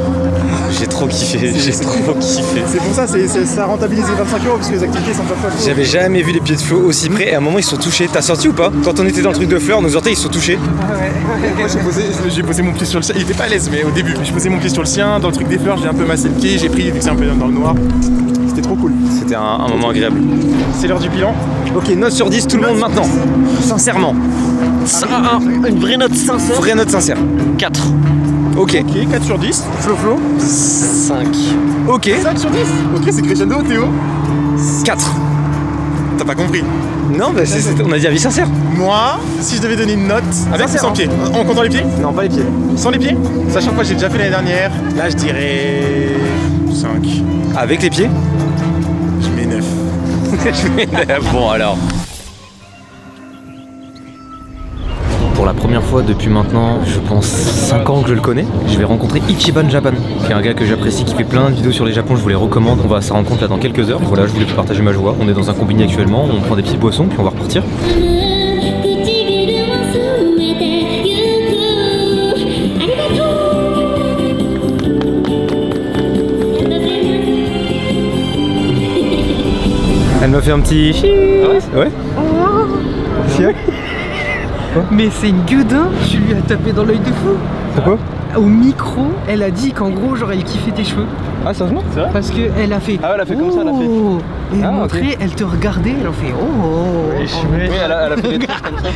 J'ai trop kiffé. C'est pour ça, ça rentabilise les 25 € parce que les activités sont pas folles. J'avais jamais vu les pieds de Flo aussi près et à un moment ils sont touchés. T'as senti ou pas? Quand on était dans le truc de fleurs, nos orteils ils sont touchés. Moi j'ai posé mon pied sur le sien, il était pas à l'aise mais au début. J'ai posé mon pied sur le sien, dans le truc des fleurs, j'ai un peu massé le pied, j'ai pris, vu que c'est un peu dans le noir. C'était trop cool. C'était un moment agréable. C'est l'heure du bilan. Ok, note sur 10, tout le monde maintenant. Sincèrement. Une vraie note sincère. Vraie note sincère. 4. Ok. Ok, 4 sur 10. Flo. 5. Ok. 5 sur 10. Ok, c'est crescendo, Théo. 4. T'as pas compris. Non, bah on a dit avis sincère. Moi, si je devais donner une note, avec ou Sincère, sans pied, en comptant les pieds? Non, pas les pieds. Sans les pieds? Sachant que j'ai déjà fait l'année dernière, là je dirais 5. Avec les pieds? Je mets 9. Bon alors. Pour la première fois depuis maintenant, je pense 5 ans que je le connais, je vais rencontrer Ichiban Japan, qui est un gars que j'apprécie, qui fait plein de vidéos sur les Japon, je vous les recommande. On va à sa rencontre là dans quelques heures. Voilà, je voulais vous partager ma joie. On est dans un combini actuellement, on prend des petites boissons, puis on va repartir. Elle m'a fait un petit... Ouais. Fier. Mais c'est une gueudin, tu lui as tapé dans l'œil de fou. Pourquoi? Au micro, elle a dit qu'en gros, genre, elle kiffait tes cheveux. Ah, sérieusement? C'est vrai? Parce qu'elle a fait. Ah, elle a fait comme ça, elle a fait. Et elle Ah, montrait, ok. elle te regardait, elle a fait oh. Oui, elle a fait des trucs comme ça.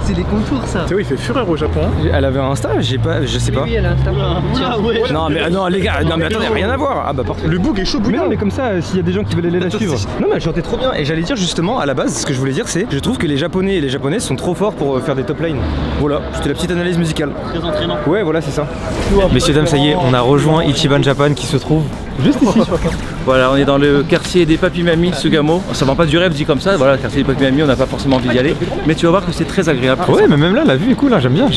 C'est les contours, ça. Théo, il fait fureur au Japon. Elle avait un Insta, je sais pas. Oui, elle a un Instagram. Non mais non les gars, non mais attendez, rien à voir. Ah bah parfait. Le boug est chaud, Mais bougard. non mais comme ça, s'il y a des gens qui veulent aller la suivre. Non mais elle chantait trop bien et j'allais dire justement à la base, ce que je voulais dire c'est, je trouve que les Japonais et les Japonaises sont trop forts pour faire des top lines. Voilà, c'était la petite analyse musicale. Très entraînant. Ouais voilà c'est ça. Messieurs dames, ça y est, on a rejoint Ichiban Japan qui se trouve juste ici je crois. Voilà, on est dans le quartier des Papy-Mamie, Sugamo. Ça vend pas du rêve dit comme ça, voilà, le quartier des Papy-Mamie, on n'a pas forcément envie d'y aller. Mais tu vas voir que c'est très agréable. Ouais mais même là la vue est cool, hein. J'aime bien.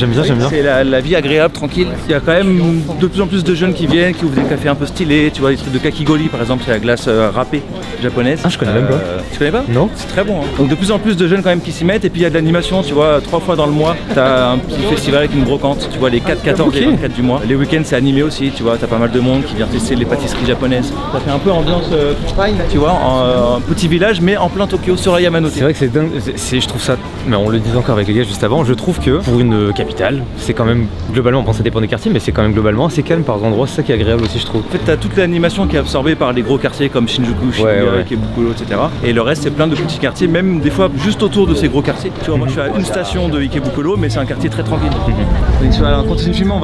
C'est la vie agréable, tranquille. Il y a quand même de plus en plus de jeunes qui viennent, qui ouvrent des cafés un peu stylés. Tu vois, des trucs de kakigori par exemple, c'est la glace râpée japonaise. Ah je connais même pas. Tu connais pas? Non. C'est très bon. Hein. Donc de plus en plus de jeunes quand même qui s'y mettent. Et puis il y a de l'animation, tu vois, 3 fois dans le mois. T'as un petit festival avec une brocante, tu vois, les 4, 14 et 24 du mois. Les week-ends c'est animé aussi, tu vois, t'as pas mal de monde qui vient tester les pâtisseries japonaises. Ça fait un peu ambiance fine, tu vois, en petit village mais en plein Tokyo sur la Yamanote. C'est vrai que c'est dingue, je trouve ça, mais on le disait encore avec les gars juste avant, je trouve que pour une capitale, c'est quand même globalement, bon ça dépend des quartiers, mais c'est quand même globalement assez calme par endroits, c'est ça qui est agréable aussi je trouve. En fait t'as toute l'animation qui est absorbée par les gros quartiers comme Shinjuku, Shibuya, Ikebukuro, etc. Et le reste c'est plein de petits quartiers, même des fois juste autour de ces gros quartiers. Tu vois, moi je suis à une station de Ikebukuro, mais c'est un quartier très tranquille. Donc tu vas continuer de filmer, on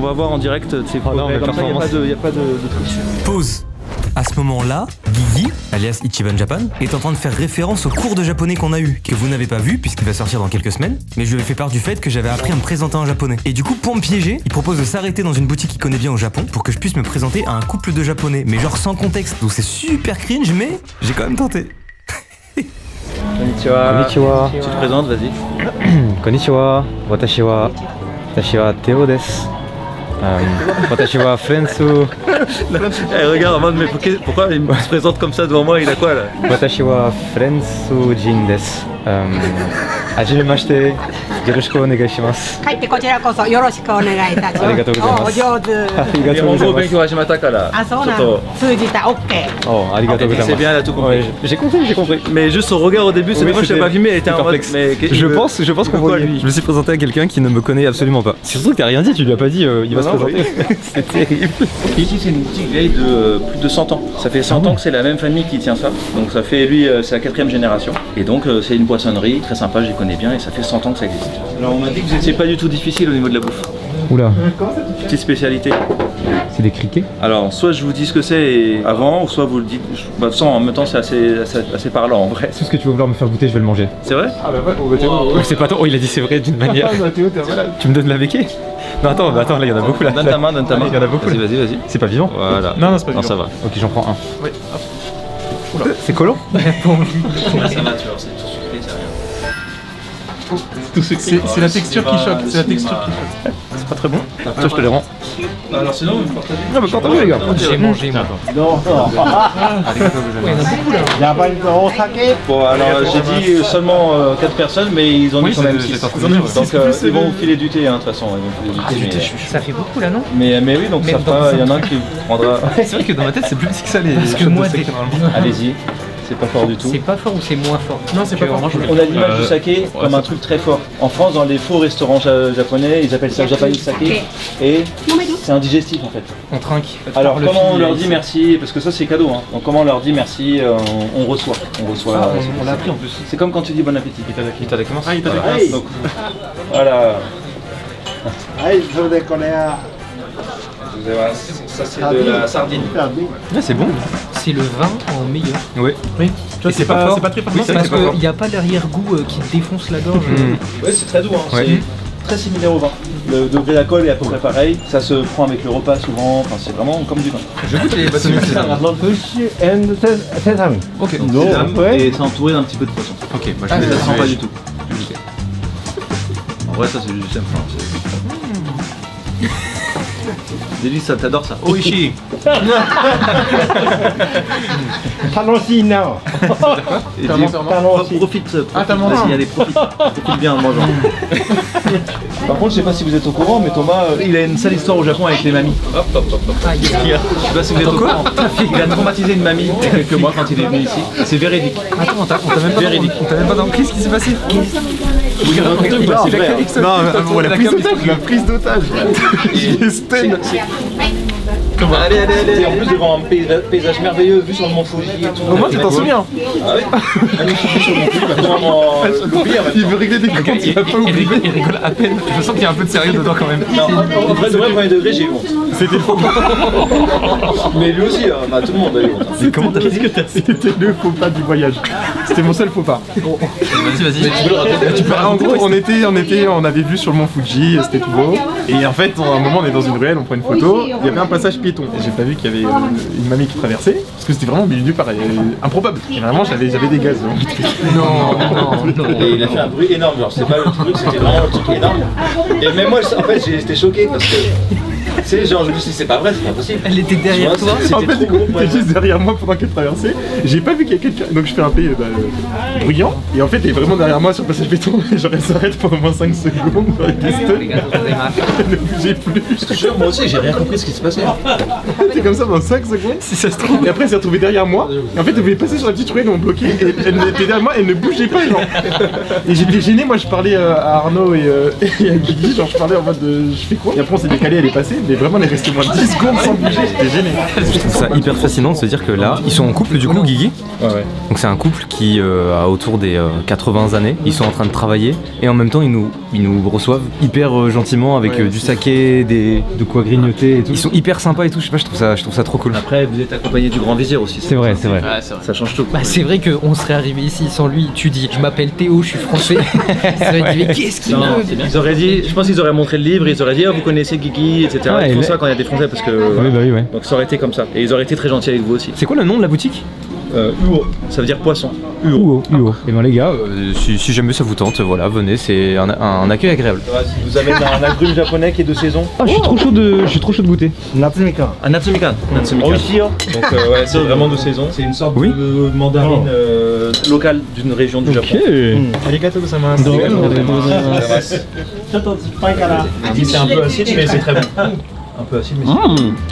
va voir en direct ces progrès, comme ça, il n'y a pas de triche. Pause. À ce moment-là, Guigui, alias Ichiban Japan, est en train de faire référence au cours de japonais qu'on a eu, que vous n'avez pas vu puisqu'il va sortir dans quelques semaines, mais je lui ai fait part du fait que j'avais appris à me présenter en japonais. Et du coup, pour me piéger, il propose de s'arrêter dans une boutique qu'il connaît bien au Japon pour que je puisse me présenter à un couple de japonais, mais genre sans contexte. Donc c'est super cringe, mais j'ai quand même tenté. Konnichiwa. Konnichiwa. Tu te présentes, vas-y. Konnichiwa. Watashi wa Teo desu. Watashi wa Frensu. Eh, regarde, en mode, mais pourquoi il se présente comme ça devant moi? Il a quoi là? Watashi wa Frensu Jin desu. Hajimemashite. Yoroshiku onegai shimasu. 帰ってこちらこそよろしくお願いいたします。ありがとうございます。お上手。日本語を勉強始めたから。あ、そうなの。通じた、OK。 Oh, arigatou gozaimasu. C'est bien, elle a tout compris. J'ai compris. Mais juste son regard au début, c'est moi je t'ai pas filmé, elle était en mode. Mais Je pense qu'on voit lui. Je me suis présenté à quelqu'un qui ne me connaît absolument pas. C'est surtout que t'as rien dit, tu lui as pas dit il va se présenter. C'est terrible. Ici c'est une boutique vieille de plus de 100 ans. Ça fait 100 ans que c'est la même famille qui tient ça. Donc ça fait lui, c'est la 4ème génération. Et donc c'est une poissonnerie très sympa, je les connais bien et ça fait 100 ans que ça existe. Alors on m'a dit que vous étiez pas du tout difficile au niveau de la bouffe. Oula. Petite spécialité. C'est des criquets. Alors soit je vous dis ce que c'est avant, ou soit vous le dites. Bah, de toute façon, en même temps c'est assez parlant en vrai. Tout ce que tu vas vouloir me faire goûter, je vais le manger. C'est vrai? Ah bah ouais, C'est pas toi. Oh, il a dit c'est vrai d'une manière. Tu me donnes la béquille? Non, attends, là il y en a beaucoup là. Donne ta main, donne ta main. Il y en a beaucoup. Vas-y. C'est pas vivant? Voilà. Non, c'est pas Non, ça va. Ok, j'en prends un. Oui. C'est collant? Ça va, tu vois, c'est tout sucré, c'est rien. C'est la texture qui choque, c'est la texture qui choque. C'est pas très bon. Toi, je te les rends. Alors sinon, vous me partagez? Non, mais partagez les gars. J'ai mangé moi. Bon, alors j'ai dit seulement 4 personnes, mais ils en ont quand même 6. Donc ils vont vous filer du thé, hein, de toute façon. Ils vont filer du thé, Ça fait beaucoup là, non? mais oui, donc Même ça dans fera, un il y en a un qui prendra. C'est vrai que dans ma tête, c'est plus petit que ça les. Parce que moi, Allez-y, c'est pas fort du tout. c'est pas fort ou c'est moins fort? Non, c'est pas fort. On a l'image du saké comme un truc très fort. En France, dans les faux restaurants japonais, ils appellent ça Japanese saké et c'est un digestif en fait. On trinque. Alors Le comment on fil, leur dit merci, parce que ça c'est cadeau, hein. Donc comment on leur dit merci, on reçoit. On l'a appris en plus. C'est comme quand tu dis bon appétit. Itadakimasu. Ah, il t'a Voilà. Donc, voilà. Ça c'est de la sardine. Ouais, c'est bon. C'est le vin en meilleur. Ouais. Oui, tu vois, c'est pas très fort. Parce qu'il n'y a pas l'arrière-goût qui défonce la gorge. Ouais, c'est très doux, hein. Ouais. C'est très similaire au vin. Le degré d'alcool est à peu près pareil. Ça se prend avec le repas souvent. Enfin, c'est vraiment comme du vin. Je goûte les bâtonnets de sésame. Ok. Sésame, et c'est entouré d'un petit peu de poisson. Ok, bah Mais je ça sent pas vais. du tout. En vrai, ça c'est du sème. Délice, ça t'adore ça. Oishi. Profite. Vas-y, allez, profite bien en mangeant. Par contre, je sais pas si vous êtes au courant, mais Thomas, il a une sale histoire au Japon avec les mamies. Je sais pas si vous êtes au courant. Il a traumatisé une mamie il y a quelques mois quand il est venu ici. C'est véridique. Attends, on t'a même pas Véridique. on t'a même pas dans. Qu'est-ce qui s'est passé? Oui, c'est vrai. Hein. Non, la prise d'otage. Allez. Et en plus devant un paysage merveilleux vu sur le mont Fuji et tout. Au moins, tu t'en souviens. Ah oui. Magnifique sur le mont Fuji, il va vraiment l'oublier. Il veut régler des comptes, il va pas oublier. Il rigole à peine. Je sens qu'il y a un peu de sérieux dedans quand même. Non, en vrai, de vrai, premier degré, j'ai eu honte. C'était faux. Mais lui aussi, bah, tout le monde a eu honte. C'est comment t'as dit que c'était le faux pas du voyage. C'était mon seul faux pas. Vas-y. En gros, on avait vu sur le mont Fuji, c'était tout beau. Et en fait, à un moment, on est dans une ruelle, on prend une photo. Il y avait un passage piéton. Et j'ai pas vu qu'il y avait une mamie qui traversait. Parce que c'était vraiment au milieu du pareil, improbable. Et vraiment, j'avais des gaz. Non. Et il a fait un bruit énorme. Genre, c'est pas le truc, c'était vraiment un truc énorme. Et même moi, en fait, j'étais choqué parce que. Tu sais, genre, je me suis dit, c'est pas vrai, c'est pas possible. Elle était derrière toi. En fait, du coup, elle était juste derrière moi pendant qu'elle traversait. J'ai pas vu qu'il y a quelqu'un. Donc, je fais un P bruyant. Et en fait, elle est vraiment derrière moi sur le passage béton. Et genre, elle s'arrête pendant moins 5 secondes. Genre, elle ne bougeait plus. Je te jure, moi aussi, j'ai rien compris ce qui se passait. Elle était comme ça pendant 5 secondes. Si ça se trouve. Et après, elle s'est retrouvée derrière moi. Et en fait, elle voulait passer sur la petite ruelle, on bloquait. Et elle était derrière moi, elle ne bougeait pas, genre. Et j'étais gêné. Moi, je parlais à Arnaud et à Guigui. Genre, je parlais en mode je fais quoi? Et après, on s'est décalé, elle est passée. Mais vraiment, on est resté moins de 10 secondes sans bouger, j'étais gêné. Je trouve ça hyper fascinant de se dire que là, ils sont en couple du coup, Guigui. Ouais. Donc c'est un couple qui a autour des 80 années. Ils sont en train de travailler et en même temps ils nous reçoivent hyper gentiment avec du saké, de quoi grignoter et tout. Ils sont hyper sympas et tout. Je sais pas, je trouve ça trop cool. Après, vous êtes accompagné du grand vizir aussi. C'est vrai, c'est vrai. Ouais, c'est vrai. Ça change tout. Bah c'est vrai qu'on serait arrivé ici sans lui, tu dis je m'appelle Théo, je suis français. Ça aurait dit mais qu'est-ce qu'il Non, veut? ils auraient dit, je pense qu'ils auraient montré le livre, ils auraient dit oh, vous connaissez Guigui, etc. Ouais, Ils font et ça quand il y a des Français parce que. Oui, bah oui, ouais. Donc ça aurait été comme ça. Et ils auraient été très gentils avec vous aussi. C'est quoi le nom de la boutique? Uo, ça veut dire poisson. Uo. Et ben les gars, Si jamais ça vous tente, voilà, venez, c'est un accueil agréable. Vous avez un agrume japonais qui est de saison. ah, je suis trop chaud de goûter. Un Natsumikan. Donc ouais, c'est vraiment de saison. C'est une sorte Oui. de mandarine locale d'une région du Japon. Arigato gozaimasu. C'est un peu acide mais c'est très bon. Un peu acide mais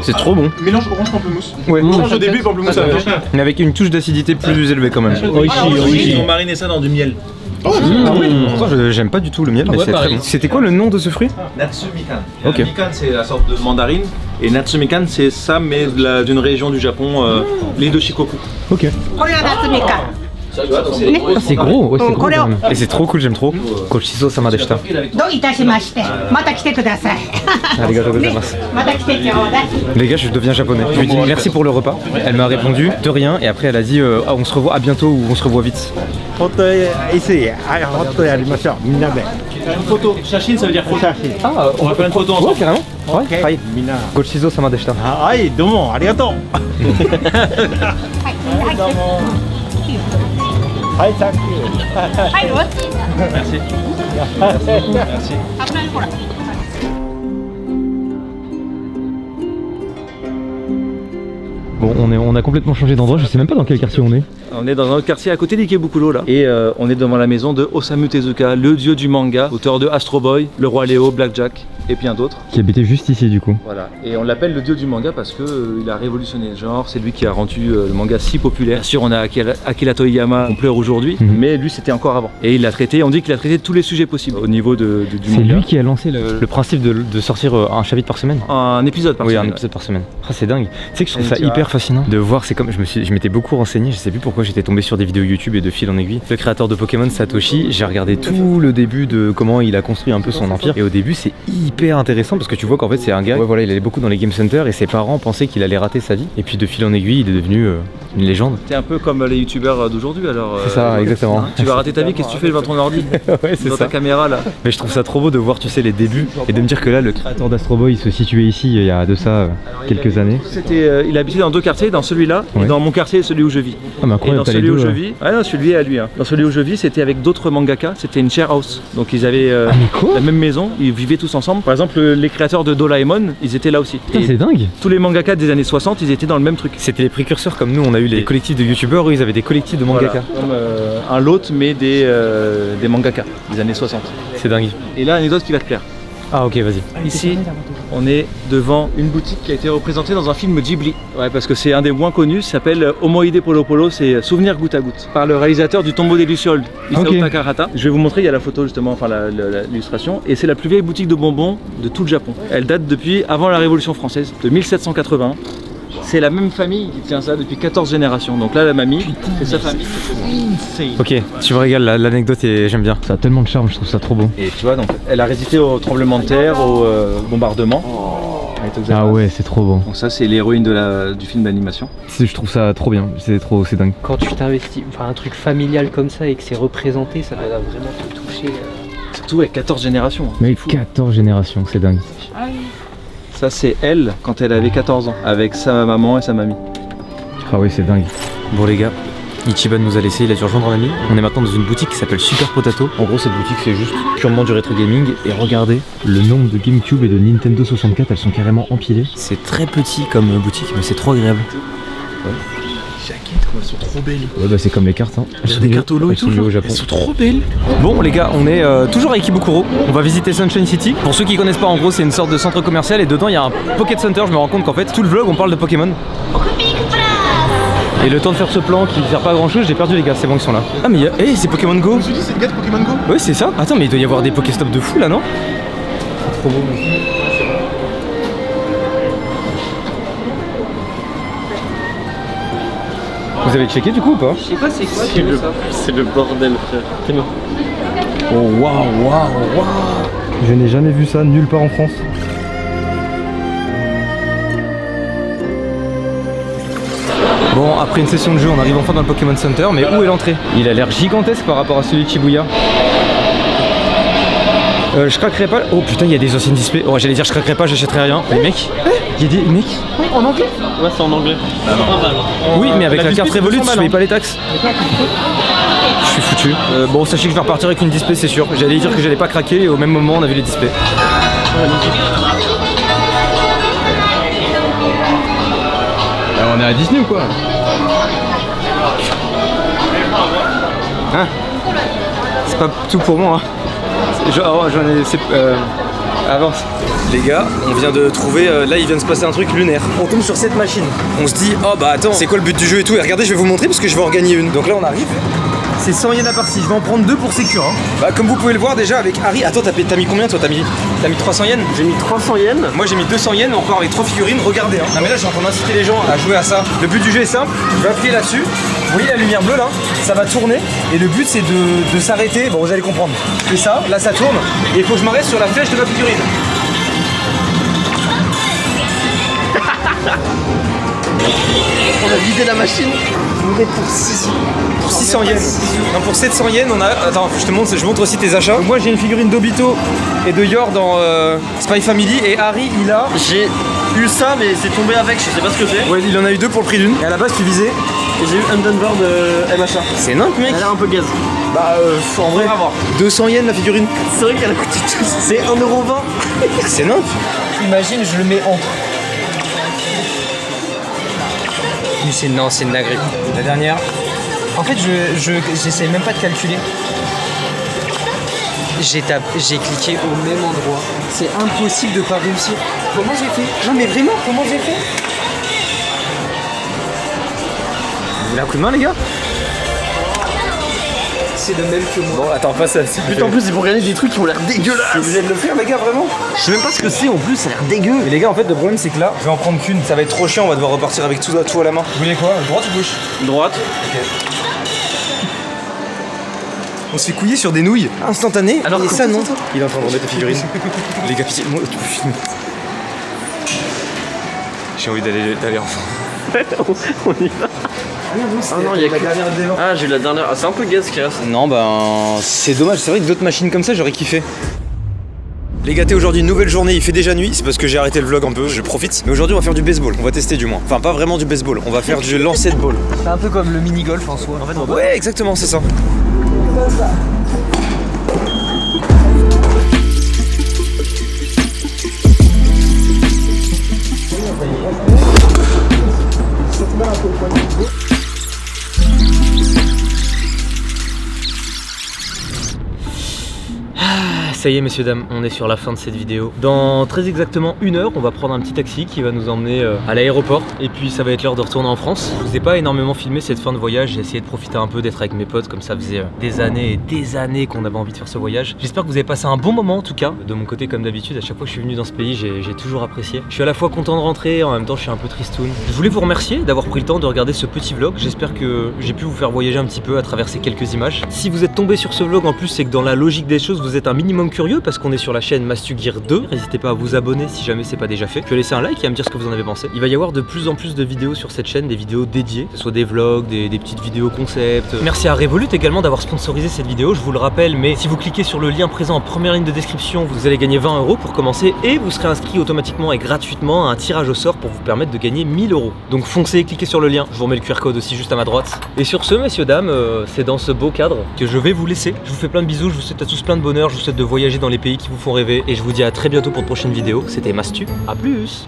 C'est trop bon. Mélange orange pamplemousse. Ouais. Orange au début, pamplemousse à la fin. Mais avec une touche d'acidité plus élevée quand même. Ils ont mariné ça dans du miel. Pourtant, j'aime pas du tout le miel, mais ouais, c'est très pareil. bon. C'était quoi le nom de ce fruit? Natsumikan. Ok. Mikan c'est la sorte de mandarine et Natsumikan c'est ça mais d'une région du Japon, l'île de Shikoku. Ok. これが夏みかん。 Ah, c'est gros, ouais, c'est gros. これを quand même. Et c'est trop cool, j'aime trop. Kochiso sama deshita. どういたしまして。また来てください。 Arigatou gozaimasu. また来てちょうだい。 Les gars, je deviens japonais. Je lui ai dit merci pour le repas. Elle m'a répondu de rien et après elle a dit ah, on se revoit à bientôt ou on se revoit vite. Une photo, shashin ça veut dire photo. Ah, On va faire une photo ouais, ensemble. carrément. Ouais. Hi. Kochiso sama deshita. はい、どうもありがとう。はい、サンキュー。はい、どうぞ。 Merci. 危ないほら。 Bon, on a complètement changé d'endroit, je sais même pas dans quel quartier on est. On est dans un autre quartier à côté d'Ikebukuro là. Et on est devant la maison de Osamu Tezuka, le dieu du manga, auteur de Astro Boy, Le Roi Léo, Blackjack et bien d'autres. Qui habitait juste ici du coup. Voilà. Et on l'appelle le dieu du manga parce que il a révolutionné le genre, c'est lui qui a rendu le manga si populaire. Bien sûr on a Akira Toriyama, on pleure aujourd'hui, mais lui c'était encore avant. Et il a traité, on dit qu'il a traité tous les sujets possibles au niveau du C'est manga. lui qui a lancé Le principe de sortir un chapitre par semaine. Un épisode par Oui, semaine. un épisode par semaine. Ah, c'est dingue. Tu sais que je trouve Et ça tu as- hyper fascinant de voir. C'est comme je m'étais beaucoup renseigné. Je sais plus pourquoi j'étais tombé sur des vidéos YouTube et de fil en aiguille. Le créateur de Pokémon, Satoshi, j'ai regardé tout le début de comment il a construit un peu son empire. Et au début, c'est hyper intéressant parce que tu vois qu'en fait, c'est un gars. Ouais, voilà, il allait beaucoup dans les game centers et ses parents pensaient qu'il allait rater sa vie. Et puis de fil en aiguille, il est devenu une légende. C'est un peu comme les youtubeurs d'aujourd'hui alors. C'est ça, exactement. Tu vas rater ta vie, qu'est-ce que tu fais devant ton ordi? Ouais, c'est Dans ça. ta caméra là. Mais je trouve ça trop beau de voir, tu sais, les débuts et de me dire que là, le créateur d'Astro Boy se situait ici il y a de ça quelques années. C'était, il habitait dans deux quartiers, dans celui-là et Ouais. dans mon quartier, celui où je vis. Ah, mais Et incroyable, dans t'as les celui où deux, je ouais. vis, ah non, celui à lui. Hein. Dans celui où je vis, c'était avec d'autres mangaka, c'était une share house. Donc ils avaient la même maison, ils vivaient tous ensemble. Par exemple, les créateurs de Doraemon, ils étaient là aussi. Putain, Et c'est dingue. tous les mangaka des années 60, ils étaient dans le même truc. c'était les précurseurs comme nous. On a eu les collectifs de youtubeurs, eux, ils avaient des collectifs de mangaka. Voilà. Comme un lot, mais des mangaka des années 60. C'est dingue. Et là, anecdote qui va te plaire. Ah, ok, vas-y. Ici, on est devant une boutique qui a été représentée dans un film Ghibli. Ouais, parce que c'est un des moins connus, ça s'appelle Omoide Polo Polo, c'est Souvenir goutte à goutte, par le réalisateur du Tombeau des Lucioles, Isao Ok. Takahata. Je vais vous montrer, il y a la photo justement, enfin l'illustration, et c'est la plus vieille boutique de bonbons de tout le Japon. Elle date depuis avant la Révolution française, de 1780. C'est la même famille qui tient ça depuis 14 générations. Donc là, la mamie, c'est sa famille. Ok, tu me régales, l'anecdote et j'aime bien. Ça a tellement de charme, je trouve ça trop beau. Et tu vois, donc elle a résisté au tremblement de terre, au bombardement. Ah ouais, c'est trop beau. Donc ça, c'est l'héroïne du film d'animation. Je trouve ça trop bien, c'est dingue. Quand tu t'investis, enfin un truc familial comme ça et que c'est représenté, ça va vraiment te toucher. Surtout avec 14 générations. Mais 14 générations, c'est dingue. Ça, c'est elle quand elle avait 14 ans, avec sa maman et sa mamie. Ah oui, c'est dingue. Bon les gars, Ichiban nous a laissé, il a dû rejoindre un ami. On est maintenant dans une boutique qui s'appelle Super Potato. En gros, cette boutique c'est juste purement du rétro gaming. Et regardez, Le nombre de GameCube et de Nintendo 64, elles sont carrément empilées. c'est très petit comme boutique, mais c'est trop agréable. Elles sont trop belles. Ouais, bah c'est comme les cartes, hein. Elles sont des mieux- cartes holo et elles sont tout, mieux genre. au Japon. Elles sont trop belles. Bon les gars, on est toujours à Ikebukuro. On va visiter Sunshine City. Pour ceux qui connaissent pas, en gros, c'est une sorte de centre commercial et dedans il y a un Pocket Center. Je me rends compte qu'en fait, tout le vlog on parle de Pokémon. Et le temps de faire ce plan qui sert pas à grand chose, j'ai perdu les gars, c'est bon, ils sont là. Ah mais c'est Pokémon Go. Je me suis dit, c'est le gars de Pokémon Go. Ouais, c'est ça. Attends, mais il doit y avoir des Pokéstop de fou là, non? Trop beau. Vous avez checké du coup ou pas? Je sais pas c'est quoi, C'est le, c'est le bordel, frère. Tellement. Oh waouh, waouh, waouh. Je n'ai jamais vu ça nulle part en France. Bon, après une session de jeu, on arrive enfin dans le Pokémon Center, mais où est l'entrée? Il a l'air gigantesque par rapport à celui de Shibuya. Je craquerai pas. Oh putain, il y a des anciennes displays. Oh, j'allais dire, je craquerai pas, j'achèterai rien. Les mecs, il y a des mecs. Oui, en anglais. Ouais, c'est en anglais. Oui, mais avec la carte Revolut, je paye pas les taxes. Je suis foutu. Bon, sachez que je vais repartir avec une display, c'est sûr. J'allais dire que j'allais pas craquer et au même moment, on a vu les displays. On est à Disney ou quoi? Hein? C'est pas tout pour moi. Avance. Les gars, on vient de trouver, là il vient de se passer un truc lunaire. On tombe sur cette machine. On se dit, oh bah attends, c'est quoi le but du jeu et tout? Et regardez, je vais vous montrer parce que je vais en gagner une. Donc là on arrive. C'est 100 yens à partie, je vais en prendre 2 pour sécure. Hein. Bah comme vous pouvez le voir déjà avec Harry. Attends, t'as mis combien toi? T'as mis 300 yens? J'ai mis 300 yens. Moi j'ai mis 200 yens, on repart avec 3 figurines, regardez. Hein. Non mais là je suis en train d'inciter les gens à jouer à ça. Le but du jeu est simple, je vais appuyer là-dessus. Vous voyez la lumière bleue là? Ça va tourner et le but c'est de s'arrêter. Bon vous allez comprendre. Je fais ça, là ça tourne et il faut que je m'arrête sur la flèche de ma figurine. On a vidé la machine. On est pour 600 yens. Non, pour 700 yens, on a. Attends, je montre aussi tes achats. Donc moi j'ai une figurine d'Obito et de Yor dans Spy Family et Harry il a. J'ai eu ça, mais c'est tombé avec, je sais pas ce que c'est. Ouais, il en a eu 2 pour le prix d'une. Et à la base tu visais. Et j'ai eu Undenver de MHA. C'est nimp, mec. Elle a l'air un peu gaz. Bah, en vrai, 200 yens la figurine. C'est vrai qu'elle a coûté tout. C'est 1,20 €. C'est nimp. Imagine, je le mets entre. Non, c'est une dinguerie. La dernière. En fait, j'essaie même pas de calculer. J'ai cliqué au même endroit. C'est impossible de pas réussir. Comment j'ai fait? Non mais vraiment, comment j'ai fait? Vous voulez un coup de main les gars? C'est le même que moi. Bon, attends, passe à... Putain, en plus, c'est pour gagner des trucs qui ont l'air dégueulasses. Vous allez le faire les gars, vraiment? Je sais même pas ce que c'est en plus, ça a l'air dégueu. Mais les gars, en fait, le problème c'est que là, je vais en prendre qu'une. Ça va être trop chiant, on va devoir repartir avec tout à la main. Vous voulez quoi? Droite ou gauche? Droite. Ok. On se fait couiller sur des nouilles instantanées. Alors et ça non. Il est en train de remettre ta figurine. Les gars, pitié, moi tu filmes. J'ai envie d'aller enfin. On y va. Ah non, il y a que... Ah, j'ai eu la dernière. Ah, c'est un peu gaz qui reste. Non, ben c'est dommage. C'est vrai que d'autres machines comme ça, j'aurais kiffé. Les gâtés, aujourd'hui une nouvelle journée, il fait déjà nuit, c'est parce que j'ai arrêté le vlog un peu, je profite. Mais aujourd'hui on va faire du baseball, on va tester du moins. Enfin pas vraiment du baseball, on va faire du lancer de ball. C'est un peu comme le mini-golf en soi. En fait, ouais, exactement, c'est ça. Ça y est messieurs dames, on est sur la fin de cette vidéo. Dans très exactement 1 heure, on va prendre un petit taxi qui va nous emmener à l'aéroport. Et puis ça va être l'heure de retourner en France. Je vous ai pas énormément filmé cette fin de voyage, j'ai essayé de profiter un peu, d'être avec mes potes, comme ça faisait des années et des années qu'on avait envie de faire ce voyage. J'espère que vous avez passé un bon moment en tout cas. De mon côté comme d'habitude, à chaque fois que je suis venu dans ce pays, j'ai toujours apprécié. Je suis à la fois content de rentrer, en même temps je suis un peu tristoun. Je voulais vous remercier d'avoir pris le temps de regarder ce petit vlog. J'espère que j'ai pu vous faire voyager un petit peu à travers ces quelques images. Si vous êtes tombé sur ce vlog en plus, c'est que dans la logique des choses, vous êtes un minimum curieux parce qu'on est sur la chaîne Mastugear 2. N'hésitez pas à vous abonner si jamais c'est pas déjà fait. Je vais laisser un like et à me dire ce que vous en avez pensé. Il va y avoir de plus en plus de vidéos sur cette chaîne, des vidéos dédiées, que ce soit des vlogs, des petites vidéos concept. Merci à Revolut également d'avoir sponsorisé cette vidéo, je vous le rappelle, mais si vous cliquez sur le lien présent en première ligne de description, vous allez gagner 20 € pour commencer et vous serez inscrit automatiquement et gratuitement à un tirage au sort pour vous permettre de gagner 1000 €. Donc foncez, cliquez sur le lien, je vous remets le QR code aussi juste à ma droite. Et sur ce, messieurs, dames, c'est dans ce beau cadre que je vais vous laisser. Je vous fais plein de bisous, je vous souhaite à tous plein de bonheur, je vous souhaite de voyager dans les pays qui vous font rêver et je vous dis à très bientôt pour de prochaines vidéos. C'était Mastu, à plus.